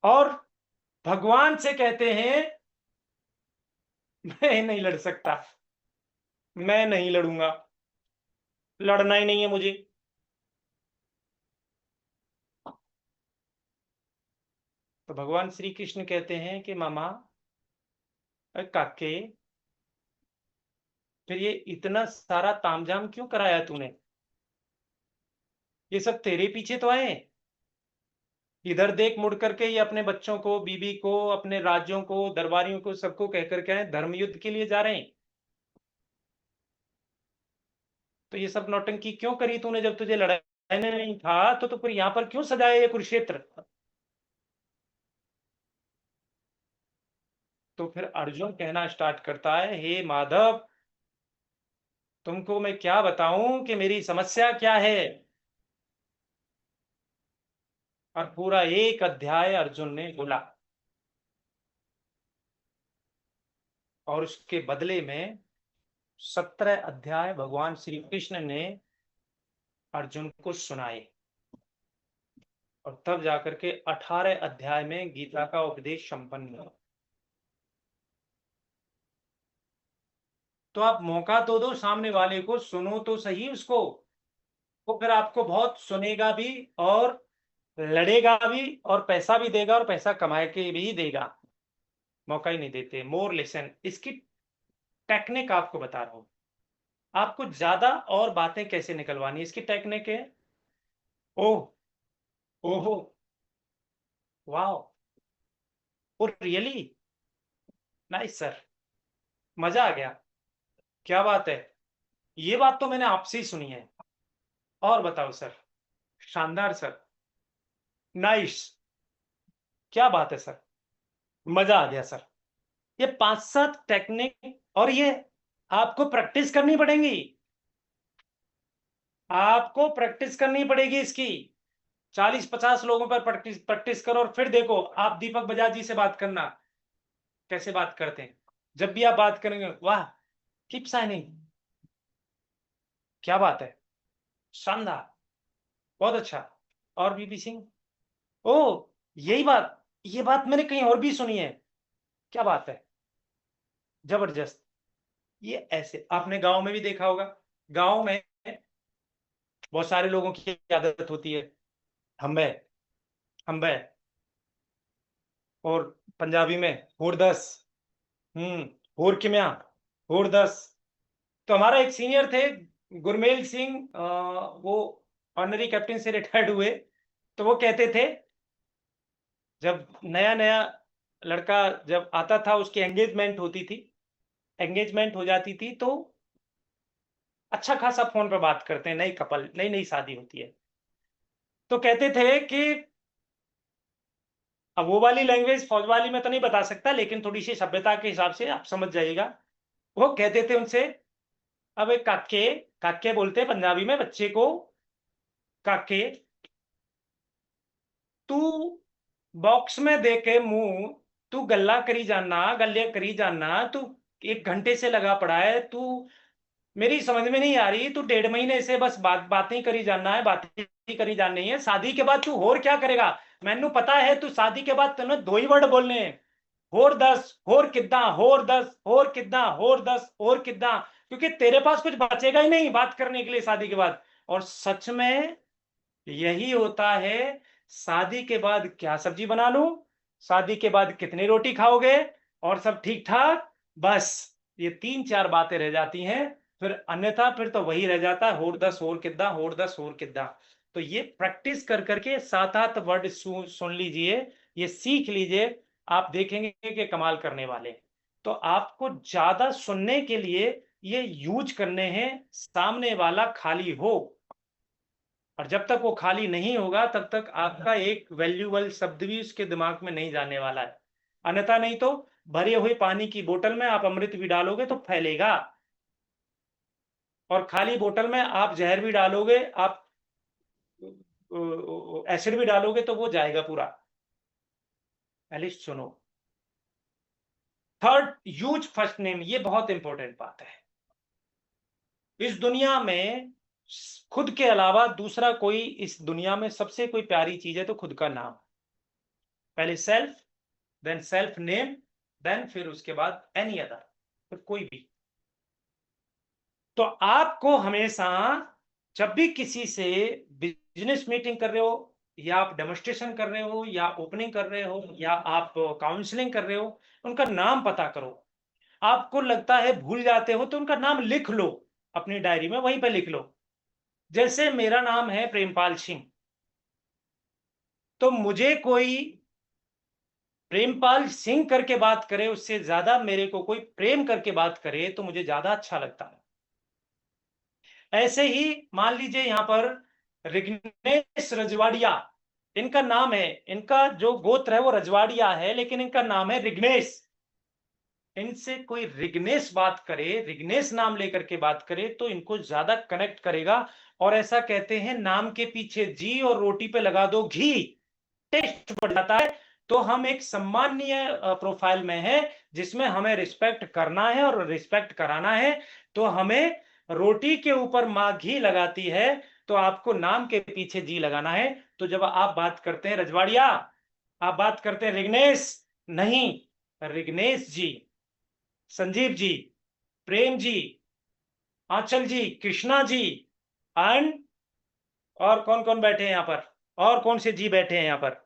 Speaker 1: और भगवान से कहते हैं मैं नहीं लड़ सकता, मैं नहीं लड़ूंगा, लड़ना ही नहीं है मुझे। तो भगवान श्री कृष्ण कहते हैं कि मामा, काके, फिर ये इतना सारा तामझाम क्यों कराया तूने? ये सब तेरे पीछे तो आए। इधर देख मुड़ करके, ये अपने बच्चों को, बीबी को, अपने राज्यों को, दरबारियों को, सबको कहकर के आए धर्म युद्ध के लिए जा रहे हैं। तो ये सब नौटंकी क्यों करी तूने? जब तुझे लड़ाई में नहीं था तो फिर यहां पर क्यों सजाया ये कुरुक्षेत्र? तो फिर अर्जुन कहना स्टार्ट करता है, हे माधव, तुमको मैं क्या बताऊं कि मेरी समस्या क्या है? और पूरा एक अध्याय अर्जुन ने बोला, और उसके बदले में 17 अध्याय भगवान श्री कृष्ण ने अर्जुन को सुनाए, और तब जाकर के 18 अध्याय में गीता का उपदेश संपन्न हुआ। तो आप मौका तो दो सामने वाले को, सुनो तो सही उसको। वो फिर आपको बहुत सुनेगा भी और लड़ेगा भी और पैसा भी देगा और पैसा कमाए के भी देगा। मौका ही नहीं देते। मोर लेसन, इसकी टेक्निक आपको बता रहा हूं। आपको ज्यादा और बातें कैसे निकलवानी, इसकी टेक्निक है, ओह, ओहो, wow, oh really nice sir, मजा आ गया, क्या बात है, ये बात तो मैंने आपसे ही सुनी है, और बताओ सर, शानदार सर, नाइस, क्या बात है सर, मजा आ गया सर। ये 5-7 टेक्निक, और ये आपको प्रैक्टिस करनी पड़ेगी, आपको प्रैक्टिस करनी पड़ेगी इसकी। 40-50 लोगों पर प्रैक्टिस करो, और फिर देखो आप दीपक बजाज जी से बात करना, कैसे बात करते हैं। जब भी आप बात करेंगे, वाह, कीप साइनिंग, क्या बात है, शानदार, बहुत अच्छा, और बीपी सिंह, ओ, यही बात, ये बात मैंने कहीं और भी सुनी है, क्या बात है, जबरदस्त। ये ऐसे आपने गांव में भी देखा होगा, गांव में बहुत सारे लोगों की आदत होती है, हम्बे हम्बे, और पंजाबी में होर दस, होर किम्या, होर दस। तो हमारा एक सीनियर थे, गुरमेल सिंह, वो ऑनरी कैप्टन से रिटायर्ड हुए, तो वो कहते थे, जब नया नया लड़का जब आता था, उसकी एंगेजमेंट होती थी, एंगेजमेंट हो जाती थी, तो अच्छा खासा फोन पे बात करते हैं, नई कपल, नई नई शादी होती है, तो कहते थे कि, अब वो वाली लैंग्वेज फौज वाली में तो नहीं बता सकता, लेकिन थोड़ी सी सभ्यता के हिसाब से आप समझ जाइएगा। वो कहते थे उनसे, अब एक काके, काके बोलते हैं पंजाबी में बच्चे को, काके, तू बॉक्स में दे के मुंह, तू गल्ला करी जाना, गल्ले करी जाना, तू 1 घंटे से लगा पड़ा है, तू मेरी समझ में नहीं आ रही, तू 1.5 महीने से बस बातें करी जाना है, बातें करी जानी है, शादी के बाद तू और क्या करेगा? मैनू पता है तू शादी के बाद तेन 2 ही वर्ड बोलने हैं, होर 10, होर किद्दां, होर 10, होर किद्दां, होर 10, होर किद्दां, क्योंकि तेरे पास कुछ बचेगा ही नहीं बात करने के लिए शादी के बाद। और सच में यही होता है, शादी के बाद क्या सब्जी बना लूं, शादी के बाद कितनी रोटी खाओगे, और सब ठीक ठाक, बस ये 3-4 बातें रह जाती हैं, फिर अन्यथा फिर तो वही रह जाता है, होर 10, होर किद्दां, होर 10, होर किद्दां। तो ये प्रैक्टिस कर करके 7-8 वर्ड सुन लीजिए, ये सीख लीजिए, आप देखेंगे कि कमाल करने वाले। तो आपको ज्यादा सुनने के लिए ये यूज करने हैं, सामने वाला खाली हो, और जब तक वो खाली नहीं होगा तब तक आपका एक वैल्यूएबल शब्द भी उसके दिमाग में नहीं जाने वाला है। अन्यथा नहीं तो भरे हुए पानी की बोतल में आप अमृत भी डालोगे तो फैलेगा, और खाली बोतल में आप जहर भी डालोगे, आप एसिड भी डालोगे तो वो जाएगा पूरा। पहले सुनो। थर्ड, यूज फर्स्ट नेम, ये बहुत इंपॉर्टेंट बात है। इस दुनिया में खुद के अलावा दूसरा कोई, इस दुनिया में सबसे कोई प्यारी चीज है तो खुद का नाम। पहले self, then self name, then फिर उसके बाद एनी अदर, फिर कोई भी। तो आपको हमेशा जब भी किसी से बिजनेस मीटिंग कर रहे हो, या आप डेमोन्स्ट्रेशन कर रहे हो, या ओपनिंग कर रहे हो, या आप काउंसलिंग कर रहे हो, उनका नाम पता करो। आपको लगता है भूल जाते हो तो उनका नाम लिख लो अपनी डायरी में, वहीं पे लिख लो। जैसे मेरा नाम है प्रेमपाल सिंह, तो मुझे कोई प्रेमपाल सिंह करके बात करे, उससे ज्यादा मेरे को कोई प्रेम करके बात करे तो मुझे ज्यादा अच्छा लगता है। ऐसे ही मान लीजिए यहां पर रिग्नेश रजवाड़िया, इनका नाम है, इनका जो गोत्र है वो रजवाड़िया है, लेकिन इनका नाम है रिग्नेश। इनसे कोई रिग्नेश बात करे, रिग्नेश नाम लेकर के बात करे तो इनको ज्यादा कनेक्ट करेगा। और ऐसा कहते हैं, नाम के पीछे जी और रोटी पे लगा दो घी, टेस्ट बढ़ जाता है। तो हम एक सम्माननीय प्रोफाइल में है, जिसमें हमें रिस्पेक्ट करना है और रिस्पेक्ट कराना है। तो हमें रोटी के ऊपर माँ घी लगाती है, तो आपको नाम के पीछे जी लगाना है। तो जब आप बात करते हैं रजवाड़िया, आप बात करते हैं रिग्नेश, नहीं, रिग्नेश जी, संजीव जी, प्रेम जी, आंचल जी, कृष्णा जी, एंड और कौन कौन बैठे हैं यहाँ पर, और कौन से जी बैठे हैं यहाँ पर,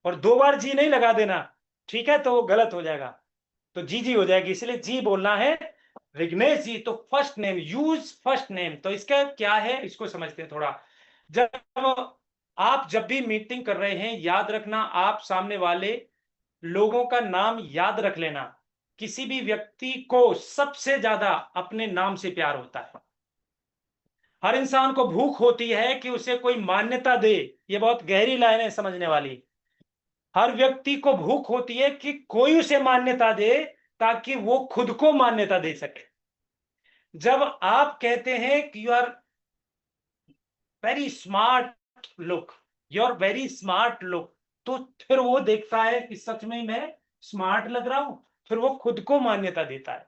Speaker 1: और 2 बार जी नहीं लगा देना, ठीक है, तो वो गलत हो जाएगा, तो जी जी हो जाएगी, इसलिए जी बोलना है। रिग्नेश जी, तो first name, use first name. तो इसका क्या है, इसको समझते हैं थोड़ा। जब भी मीटिंग कर रहे हैं, याद रखना, आप सामने वाले लोगों का नाम याद रख लेना। किसी भी व्यक्ति को सबसे ज्यादा अपने नाम से प्यार होता है। हर इंसान को भूख होती है कि उसे कोई मान्यता दे, ये बहुत गहरी लाइन है समझने वाली। हर व्यक्ति को भूख होती है कि कोई उसे मान्यता दे, ताकि वो खुद को मान्यता दे सके। जब आप कहते हैं कि you are very smart look, you are very smart look, तो फिर वो देखता है कि सच में मैं स्मार्ट लग रहा हूं, फिर वो खुद को मान्यता देता है।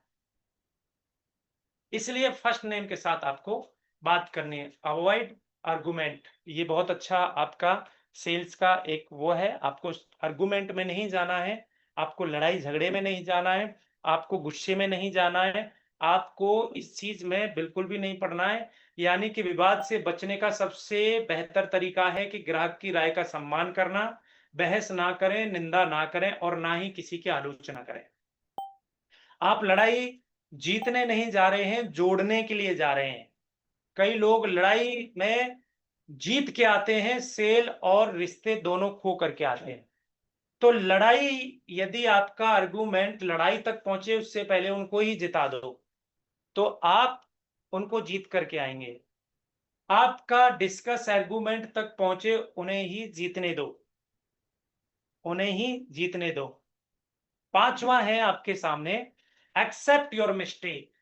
Speaker 1: इसलिए फर्स्ट नेम के साथ आपको बात करनी है। अवॉइड आर्गुमेंट, ये बहुत अच्छा आपका सेल्स का एक वो है। आपको आर्गुमेंट में नहीं जाना है, आपको लड़ाई झगड़े में नहीं जाना है, आपको गुस्से में नहीं जाना है, आपको इस चीज में बिल्कुल भी नहीं पड़ना है। यानी कि विवाद से बचने का सबसे बेहतर तरीका है कि ग्राहक की राय का सम्मान करना, बहस ना करें, निंदा ना करें, और ना ही किसी की आलोचना करें। आप लड़ाई जीतने नहीं जा रहे हैं, जोड़ने के लिए जा रहे हैं। कई लोग लड़ाई में जीत के आते हैं, सेल और रिश्ते दोनों खो करके आते हैं। तो लड़ाई, यदि आपका आर्गुमेंट लड़ाई तक पहुंचे, उससे पहले उनको ही जिता दो, तो आप उनको जीत करके आएंगे। आपका डिस्कस आर्गुमेंट तक पहुंचे, उन्हें ही जीतने दो, उन्हें ही जीतने दो। 5वां है आपके सामने, एक्सेप्ट योर मिस्टेक।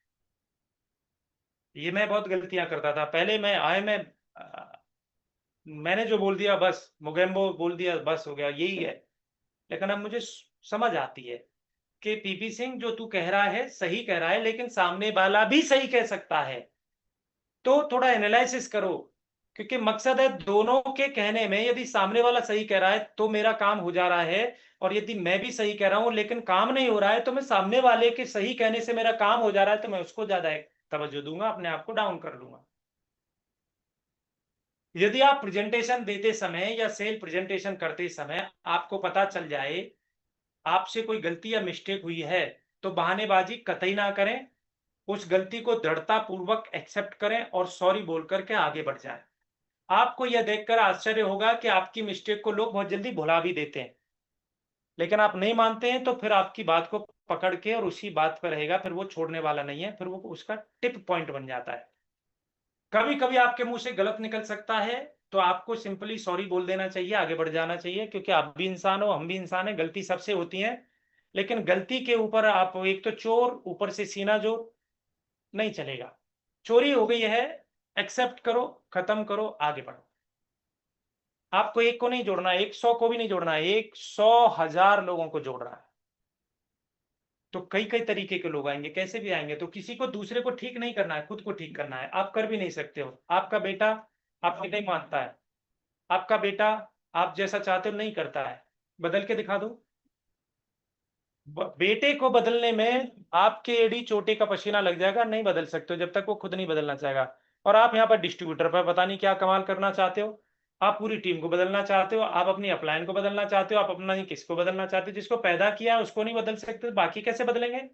Speaker 1: ये मैं बहुत गलतियां करता था पहले। मैंने जो बोल दिया बस, मोगेम्बो बोल दिया बस, हो गया, यही है। लेकिन अब मुझे समझ आती है कि पीपी सिंह, जो तू कह रहा है सही कह रहा है, लेकिन सामने वाला भी सही कह सकता है। तो थोड़ा एनालिसिस करो, क्योंकि मकसद है दोनों के कहने में, यदि सामने वाला सही कह रहा है तो मेरा काम हो जा रहा है, और यदि मैं भी सही कह रहा हूं लेकिन काम नहीं हो रहा है, तो मैं सामने वाले के सही कहने से मेरा काम हो जा रहा है, तो मैं उसको ज्यादा तवज्जो दूंगा, अपने आप को डाउन कर लूंगा। यदि आप प्रेजेंटेशन देते समय या सेल प्रेजेंटेशन करते समय आपको पता चल जाए आपसे कोई गलती या मिस्टेक हुई है, तो बहानेबाजी कतई ना करें। उस गलती को दृढ़ता पूर्वक एक्सेप्ट करें और सॉरी बोल करके आगे बढ़ जाएं। आपको यह देखकर आश्चर्य होगा कि आपकी मिस्टेक को लोग बहुत जल्दी भुला भी देते हैं, लेकिन आप नहीं मानते हैं तो फिर आपकी बात को पकड़ के और उसी बात पर रहेगा, फिर वो छोड़ने वाला नहीं है, फिर वो उसका टिप पॉइंट बन जाता है। कभी कभी आपके मुंह से गलत निकल सकता है, तो आपको सिंपली सॉरी बोल देना चाहिए, आगे बढ़ जाना चाहिए, क्योंकि आप भी इंसान हो, हम भी इंसान है, गलती सबसे होती है। लेकिन गलती के ऊपर आप एक तो चोर, ऊपर से सीना जोर, नहीं चलेगा। चोरी हो गई है, एक्सेप्ट करो, खत्म करो, आगे बढ़ो। आपको एक को नहीं जोड़ना है, 100 को भी नहीं जोड़ना है, 100,000 लोगों को जोड़ रहा है। तो कई कई तरीके के लोग आएंगे, कैसे भी आएंगे। तो किसी को दूसरे को ठीक नहीं करना है, खुद को ठीक करना है। आप कर भी नहीं सकते हो, आपका बेटा आपकी नहीं मानता है, आपका बेटा आप जैसा चाहते हो नहीं करता है, बदल के दिखा दो। बेटे को बदलने में आपके एड़ी चोटी का पसीना लग जाएगा, नहीं बदल सकते हो जब तक वो खुद नहीं बदलना चाहेगा। और आप यहाँ पर डिस्ट्रीब्यूटर पर पता नहीं क्या कमाल करना चाहते हो, आप पूरी टीम को बदलना चाहते हो, आप अपनी अपलाइन को बदलना चाहते हो, आप अपना नहीं किसको बदलना चाहते हो। जिसको पैदा किया है उसको नहीं बदल सकते, बाकी कैसे बदलेंगे।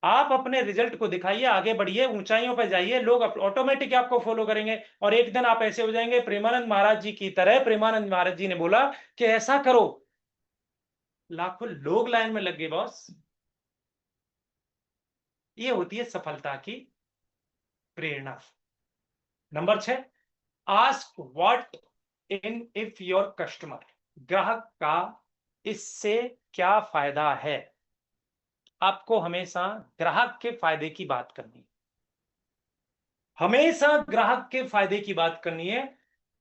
Speaker 1: आप अपने रिजल्ट को दिखाइए, आगे बढ़िए, ऊंचाइयों पर जाइए, लोग ऑटोमेटिक आपको फॉलो करेंगे। और एक दिन आप ऐसे हो जाएंगे प्रेमानंद महाराज जी की तरह। प्रेमानंद महाराज जी ने बोला कि ऐसा करो, लाखों लोग लाइन में लग गए बॉस। ये होती है सफलता की प्रेरणा। Number 6, ask what in if your customer, ग्राहक का इससे क्या फायदा है। आपको हमेशा ग्राहक के फायदे की बात करनी है, हमेशा ग्राहक के फायदे की बात करनी है।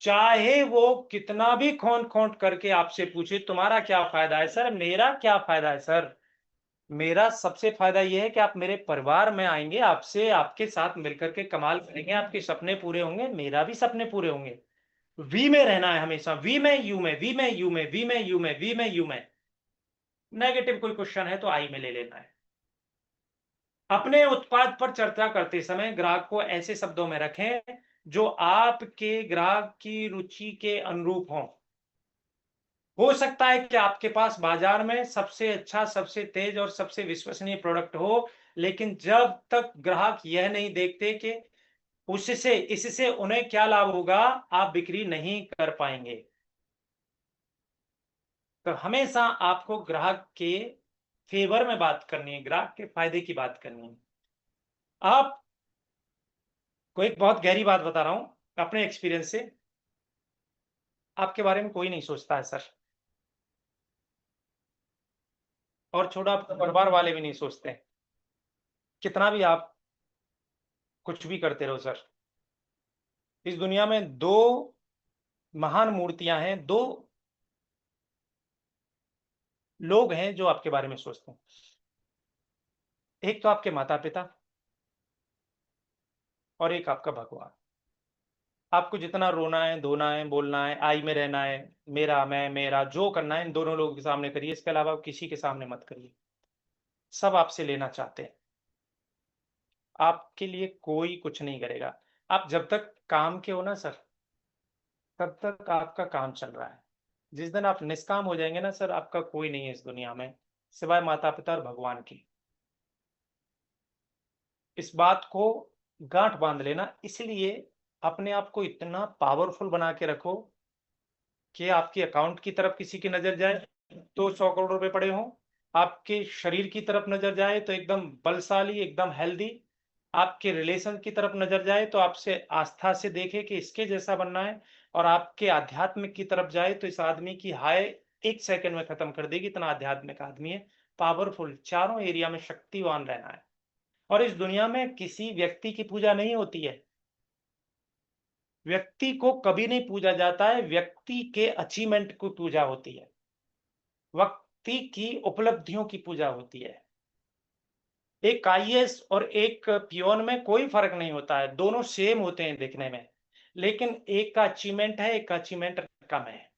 Speaker 1: चाहे वो कितना भी खोंट खोंट करके आपसे पूछे तुम्हारा क्या फायदा है सर, मेरा क्या फायदा है सर, मेरा सबसे फायदा यह है कि आप मेरे परिवार में आएंगे, आपसे आपके साथ मिलकर के कमाल करेंगे, आपके सपने पूरे होंगे, मेरा भी सपने पूरे होंगे। वी में रहना है हमेशा, वी में, यू में, वी में, यू में, वी में, यू में, वी में, यू में। नेगेटिव कोई क्वेश्चन है तो आई में ले लेना है। अपने उत्पाद पर चर्चा करते समय ग्राहक को ऐसे शब्दों में रखें जो आपके ग्राहक की रुचि के अनुरूप हो सकता है कि आपके पास बाजार में सबसे अच्छा, सबसे तेज और सबसे विश्वसनीय प्रोडक्ट हो, लेकिन जब तक ग्राहक यह नहीं देखते कि उससे इससे उन्हें क्या लाभ होगा, आप बिक्री नहीं कर पाएंगे। तो हमेशा आपको ग्राहक के फेवर में बात करनी है, ग्राहक के फायदे की बात करनी है। आप को एक बहुत गहरी बात बता रहा हूं अपने एक्सपीरियंस से। आपके बारे में कोई नहीं सोचता है सर, और छोड़ा आपके परिवार वाले भी नहीं सोचते, कितना भी आप कुछ भी करते रहो सर। इस दुनिया में दो महान मूर्तियां हैं, दो लोग हैं जो आपके बारे में सोचते हैं। एक तो आपके माता पिता और एक आपका भगवान। आपको जितना रोना है, धोना है, बोलना है, आई में रहना है, मेरा, मैं, मेरा, जो करना है इन दोनों लोगों के सामने करिए, इसके अलावा किसी के सामने मत करिए। सब आपसे लेना चाहते हैं, आपके लिए कोई कुछ नहीं करेगा। आप जब तक काम के हो ना सर, तब तक आपका काम चल रहा है। जिस दिन आप निष्काम हो जाएंगे ना सर, आपका कोई नहीं है इस दुनिया में सिवाय माता पिता और भगवान की। इस बात को गांठ बांध लेना। इसलिए अपने आप को इतना पावरफुल बना के रखो कि आपके अकाउंट की तरफ किसी की नजर जाए तो 100 करोड़ रुपए पड़े हों, आपके शरीर की तरफ नजर जाए तो एकदम बलशाली, एकदम हेल्दी, आपके रिलेशन की तरफ नजर जाए तो आपसे आस्था से देखे कि इसके जैसा बनना है, और आपके आध्यात्मिक की तरफ जाए तो इस आदमी की हाय 1 सेकंड में खत्म कर देगी, इतना आध्यात्मिक आदमी है। पावरफुल, चारों एरिया में शक्तिवान रहना है। और इस दुनिया में किसी व्यक्ति की पूजा नहीं होती है, व्यक्ति को कभी नहीं पूजा जाता है, व्यक्ति के अचीवमेंट को पूजा होती है, व्यक्ति की उपलब्धियों की पूजा होती है। एक आईएएस और एक पियोन में कोई फर्क नहीं होता है, दोनों सेम होते हैं दिखने में, लेकिन एक का अचीवमेंट है, एक का अचीवमेंट कम है।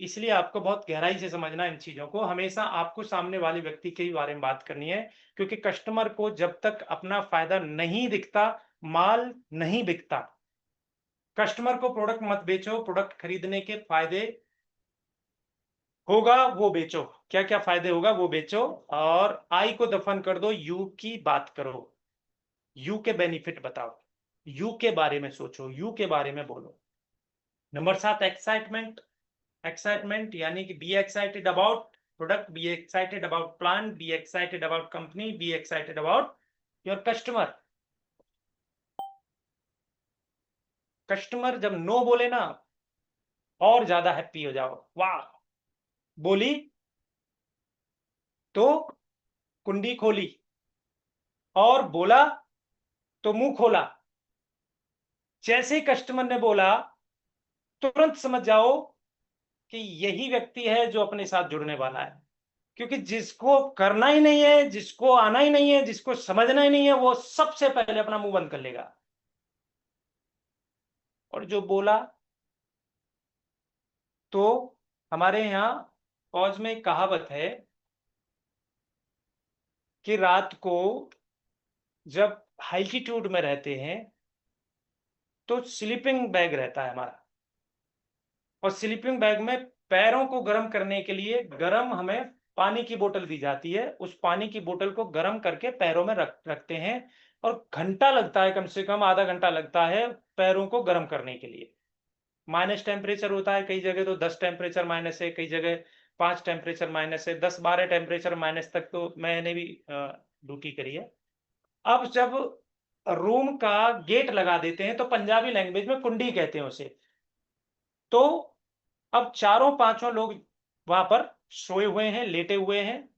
Speaker 1: इसलिए आपको बहुत गहराई से समझना इन चीजों को। हमेशा आपको सामने वाले व्यक्ति के बारे में बात करनी है, क्योंकि कस्टमर को जब तक अपना फायदा नहीं दिखता, माल नहीं बिकता। कस्टमर को प्रोडक्ट मत बेचो, प्रोडक्ट खरीदने के फायदे होगा वो बेचो, क्या क्या फायदे होगा वो बेचो, और आई को दफन कर दो, यू की बात करो, यू के बेनिफिट बताओ। यू के बारे में सोचो, यू के बारे में बोलो। Number 7 excitement. एक्साइटमेंट यानी कि be excited about product, be excited about plan, be excited about company, be excited about your customer. Customer जब नो बोले ना और ज्यादा हैप्पी हो जाओ, वाह बोली तो कुंडी खोली और बोला तो मुंह खोला। जैसे ही कस्टमर ने बोला तुरंत समझ जाओ कि यही व्यक्ति है जो अपने साथ जुड़ने वाला है, क्योंकि जिसको करना ही नहीं है, जिसको आना ही नहीं है, जिसको समझना ही नहीं है, वो सबसे पहले अपना मुंह बंद कर लेगा। और जो बोला तो हमारे यहाँ फौज में एक कहावत है कि रात को जब हाइल्टीट्यूड में रहते हैं तो स्लीपिंग बैग रहता है हमारा, और स्लीपिंग बैग में पैरों को गर्म करने के लिए गर्म हमें पानी की बोतल दी जाती है। उस पानी की बोतल को गर्म करके पैरों में रखते हैं और घंटा लगता है, कम से कम आधा घंटा लगता है पैरों को गर्म करने के लिए। माइनस टेम्परेचर होता है, कई जगह तो 10 टेम्परेचर माइनस है, कई जगह 5 टेम्परेचर माइनस है, 10-12 टेम्परेचर माइनस तक तो मैंने भी ड्यूटी करी है। अब जब रूम का गेट लगा देते हैं तो पंजाबी लैंग्वेज में कुंडी कहते हैं उसे। तो अब चारों पांचों लोग वहां पर सोए हुए हैं, लेटे हुए हैं,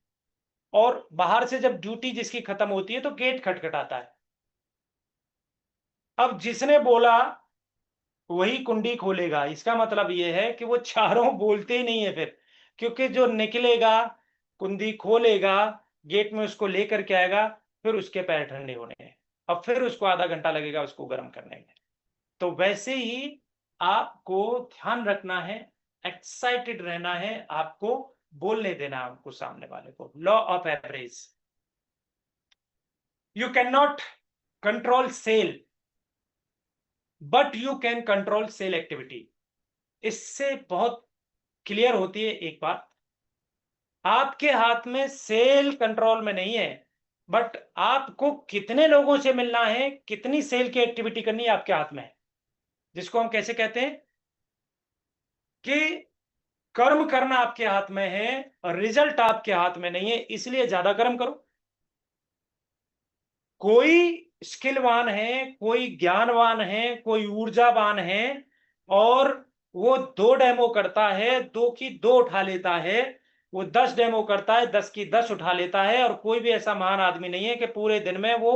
Speaker 1: और बाहर से जब ड्यूटी जिसकी खत्म होती है तो गेट खटखटाता है। अब जिसने बोला वही कुंडी खोलेगा। इसका मतलब यह है कि वो चारों बोलते ही नहीं है फिर, क्योंकि जो निकलेगा कुंडी खोलेगा, गेट में उसको लेकर के आएगा, फिर उसके पैर ठंडे होने हैं, अब फिर उसको आधा घंटा लगेगा उसको गर्म करने में। तो वैसे ही आपको ध्यान रखना है, एक्साइटेड रहना है, आपको बोलने देना है उनको, सामने वाले को। Law of average. You can not control sale but you can control sale activity. इससे बहुत क्लियर होती है एक बात, आपके हाथ में सेल कंट्रोल में नहीं है, बट आपको कितने लोगों से मिलना है, कितनी सेल की एक्टिविटी करनी है, आपके हाथ में है। जिसको हम कैसे कहते हैं कि कर्म करना आपके हाथ में है और रिजल्ट आपके हाथ में नहीं है, इसलिए ज्यादा कर्म करो। कोई स्किलवान है, कोई ज्ञानवान है, कोई ऊर्जावान है और वो 2 डेमो करता है, 2 की 2 उठा लेता है, वो 10 डेमो करता है, 10 की 10 उठा लेता है, और कोई भी ऐसा महान आदमी नहीं है कि पूरे दिन में वो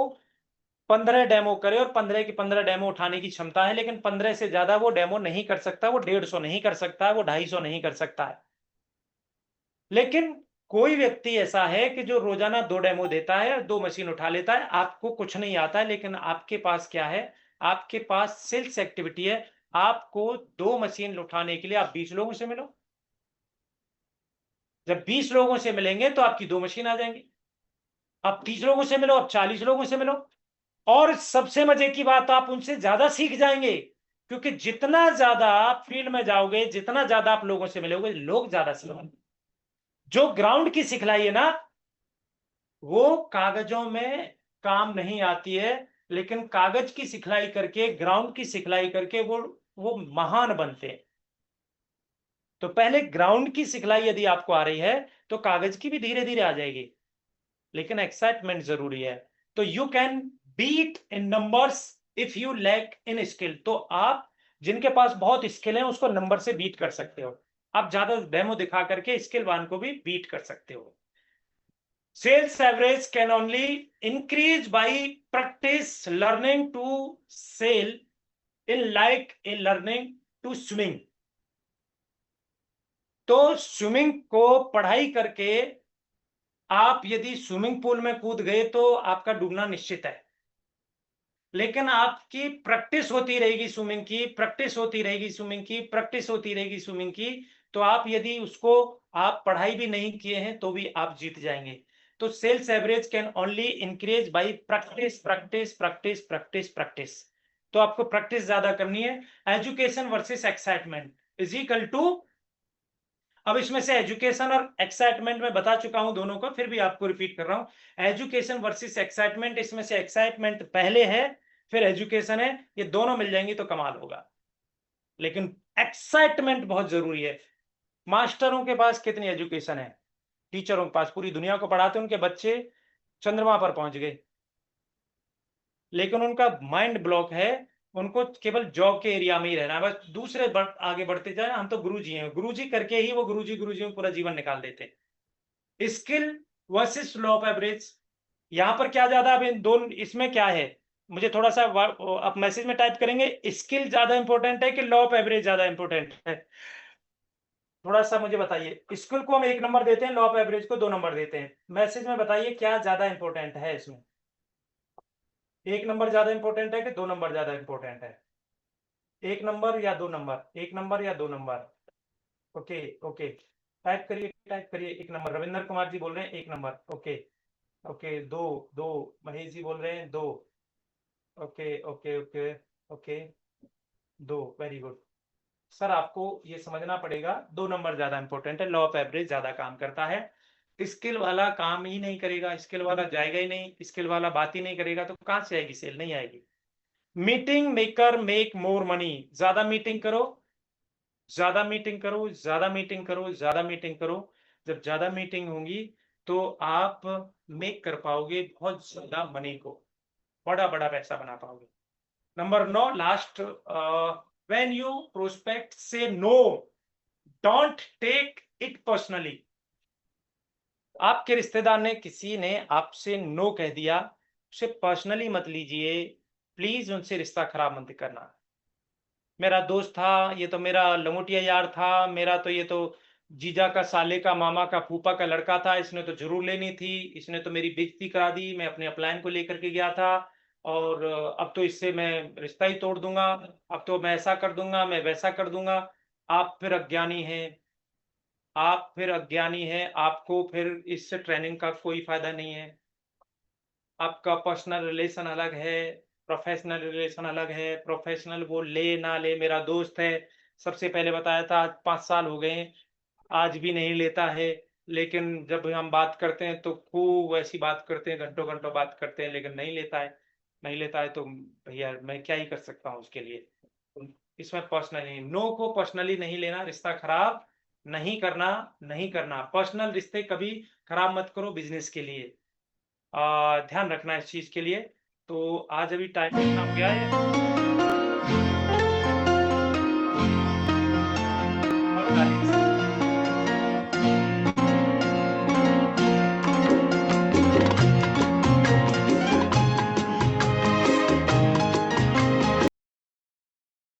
Speaker 1: 15 डेमो करे और 15 की 15 डेमो उठाने की क्षमता है, लेकिन 15 से ज्यादा वो डेमो नहीं कर सकता, वो 150 नहीं कर सकता, वो 250 नहीं कर सकता है। लेकिन कोई व्यक्ति ऐसा है कि जो रोजाना 2 डेमो देता है और 2 मशीन उठा लेता है। आपको कुछ नहीं आता है, लेकिन आपके पास क्या है, आपके पास सेल्स एक्टिविटी है। आपको 2 मशीन उठाने के लिए आप 20 लोगों से मिलो। जब 20 लोगों से मिलेंगे तो आपकी 2 मशीन आ जाएंगी। आप 30 लोगों से मिलो, आप 40 लोगों से मिलो, और सबसे मजे की बात, आप उनसे ज्यादा सीख जाएंगे, क्योंकि जितना ज्यादा आप फील्ड में जाओगे, जितना ज्यादा आप लोगों से मिलोगे, लोग ज्यादा सीखेंगे। जो ग्राउंड की सिखलाई है ना, वो कागजों में काम नहीं आती है, लेकिन कागज की सिखलाई करके, ग्राउंड की सिखलाई करके वो महान बनते हैं। तो पहले ग्राउंड की सिखलाई यदि आपको आ रही है तो कागज की भी धीरे धीरे आ जाएगी, लेकिन एक्साइटमेंट जरूरी है। तो you can beat in numbers if you lack in skill. तो आप जिनके पास बहुत स्किल है उसको नंबर से बीट कर सकते हो, आप ज्यादा डेमो दिखा करके स्किलवान को भी बीट कर सकते हो। Sales average can only increase by practice learning to sell in like in learning to swimming. तो स्विमिंग को पढ़ाई करके आप यदि स्विमिंग पूल में कूद गए तो आपका डूबना निश्चित है, लेकिन आपकी प्रैक्टिस होती रहेगी स्विमिंग की, प्रैक्टिस होती रहेगी स्विमिंग की, प्रैक्टिस होती रहेगी स्विमिंग की, तो आप यदि उसको आप पढ़ाई भी नहीं किए हैं तो भी आप जीत जाएंगे। तो sales average can only increase by practice practice practice practice practice. तो आपको प्रैक्टिस ज्यादा करनी है। Education versus excitement is equal to, अब इसमें से एजुकेशन और एक्साइटमेंट में बता चुका हूं दोनों को, फिर भी आपको रिपीट कर रहा हूं। एजुकेशन वर्सेस एक्साइटमेंट, इसमें से एक्साइटमेंट पहले है फिर एजुकेशन है, ये दोनों मिल जाएंगी तो कमाल होगा। लेकिन एक्साइटमेंट बहुत जरूरी है। मास्टरों के पास कितनी एजुकेशन है, टीचरों के पास पूरी दुनिया को पढ़ाते, उनके बच्चे चंद्रमा पर पहुंच गए, लेकिन उनका माइंड ब्लॉक है, उनको केवल जॉब के एरिया में ही रहना है, बस दूसरे आगे बढ़ते जाए, हम तो गुरुजी हैं, गुरुजी करके ही वो गुरुजी में पूरा जीवन निकाल देते हैं। Skill versus law of average, यहां पर क्या ज्यादा, अब इन दोनों इसमें क्या है, मुझे थोड़ा सा आप मैसेज में टाइप करेंगे, स्किल ज्यादा इंपॉर्टेंट है कि लॉ ऑफ एवरेज ज्यादा इंपॉर्टेंट है, थोड़ा सा मुझे बताइए। स्किल को हम 1 नंबर देते हैं, लॉ ऑफ एवरेज को 2 नंबर देते हैं, मैसेज में बताइए क्या ज्यादा इंपॉर्टेंट है इसमें, 1 नंबर ज्यादा इंपॉर्टेंट है कि 2 नंबर ज्यादा इंपॉर्टेंट है? 1 नंबर या 2 नंबर, 1 नंबर या 2 नंबर? ओके ओके, टाइप करिए 1 नंबर। रविंद्र कुमार जी बोल रहे हैं 1 number, okay okay. 2 Mahesh ji बोल रहे हैं 2, okay okay okay okay 2, very good. Sir आपको ये समझना पड़ेगा 2 नंबर ज्यादा इंपॉर्टेंट है, लॉ ऑफ एवरेज ज्यादा काम करता है। स्किल वाला काम ही नहीं करेगा, स्किल वाला जाएगा ही नहीं, स्किल वाला बात ही नहीं करेगा तो कहां से आएगी सेल, नहीं आएगी। Meeting maker make more money, ज्यादा मीटिंग करो, ज्यादा मीटिंग करो, ज्यादा मीटिंग करो, ज्यादा मीटिंग करो। जब ज्यादा मीटिंग होंगी तो आप मेक कर पाओगे बहुत ज्यादा मनी को, बड़ा बड़ा पैसा बना पाओगे। Number 9 last, when you prospect से no, don't take it personally. आपके रिश्तेदार ने, किसी ने आपसे नो कह दिया, उसे पर्सनली मत लीजिए, प्लीज उनसे रिश्ता खराब मत करना। मेरा दोस्त था, ये तो मेरा लंगोटिया यार था, मेरा तो ये तो जीजा का साले का मामा का फूफा का लड़का था, इसने तो जरूर लेनी थी, इसने तो मेरी बेइज्जती करा दी, मैं अपने अपलायन को लेकर के गया था और अब तो इससे मैं रिश्ता ही तोड़ दूंगा, अब तो मैं ऐसा कर दूंगा, मैं वैसा कर दूंगा। आप फिर अज्ञानी हैं, आप फिर अज्ञानी हैं, आपको फिर इससे ट्रेनिंग का कोई फायदा नहीं है। आपका पर्सनल रिलेशन अलग है, प्रोफेशनल रिलेशन अलग है। प्रोफेशनल वो ले ना ले, मेरा दोस्त है, सबसे पहले बताया था, आज 5 साल हो गए, आज भी नहीं लेता है, लेकिन जब हम बात करते हैं तो खूब ऐसी बात करते हैं, घंटों घंटों बात करते हैं, लेकिन नहीं लेता है, नहीं लेता है तो भैया मैं क्या ही कर सकता हूँ उसके लिए। इसमें पर्सनली, नो को पर्सनली नहीं लेना, रिश्ता खराब नहीं करना, नहीं करना। पर्सनल रिश्ते कभी खराब मत करो बिजनेस के लिए, ध्यान रखना इस चीज के लिए। तो आज अभी टाइम इतना हो गया है।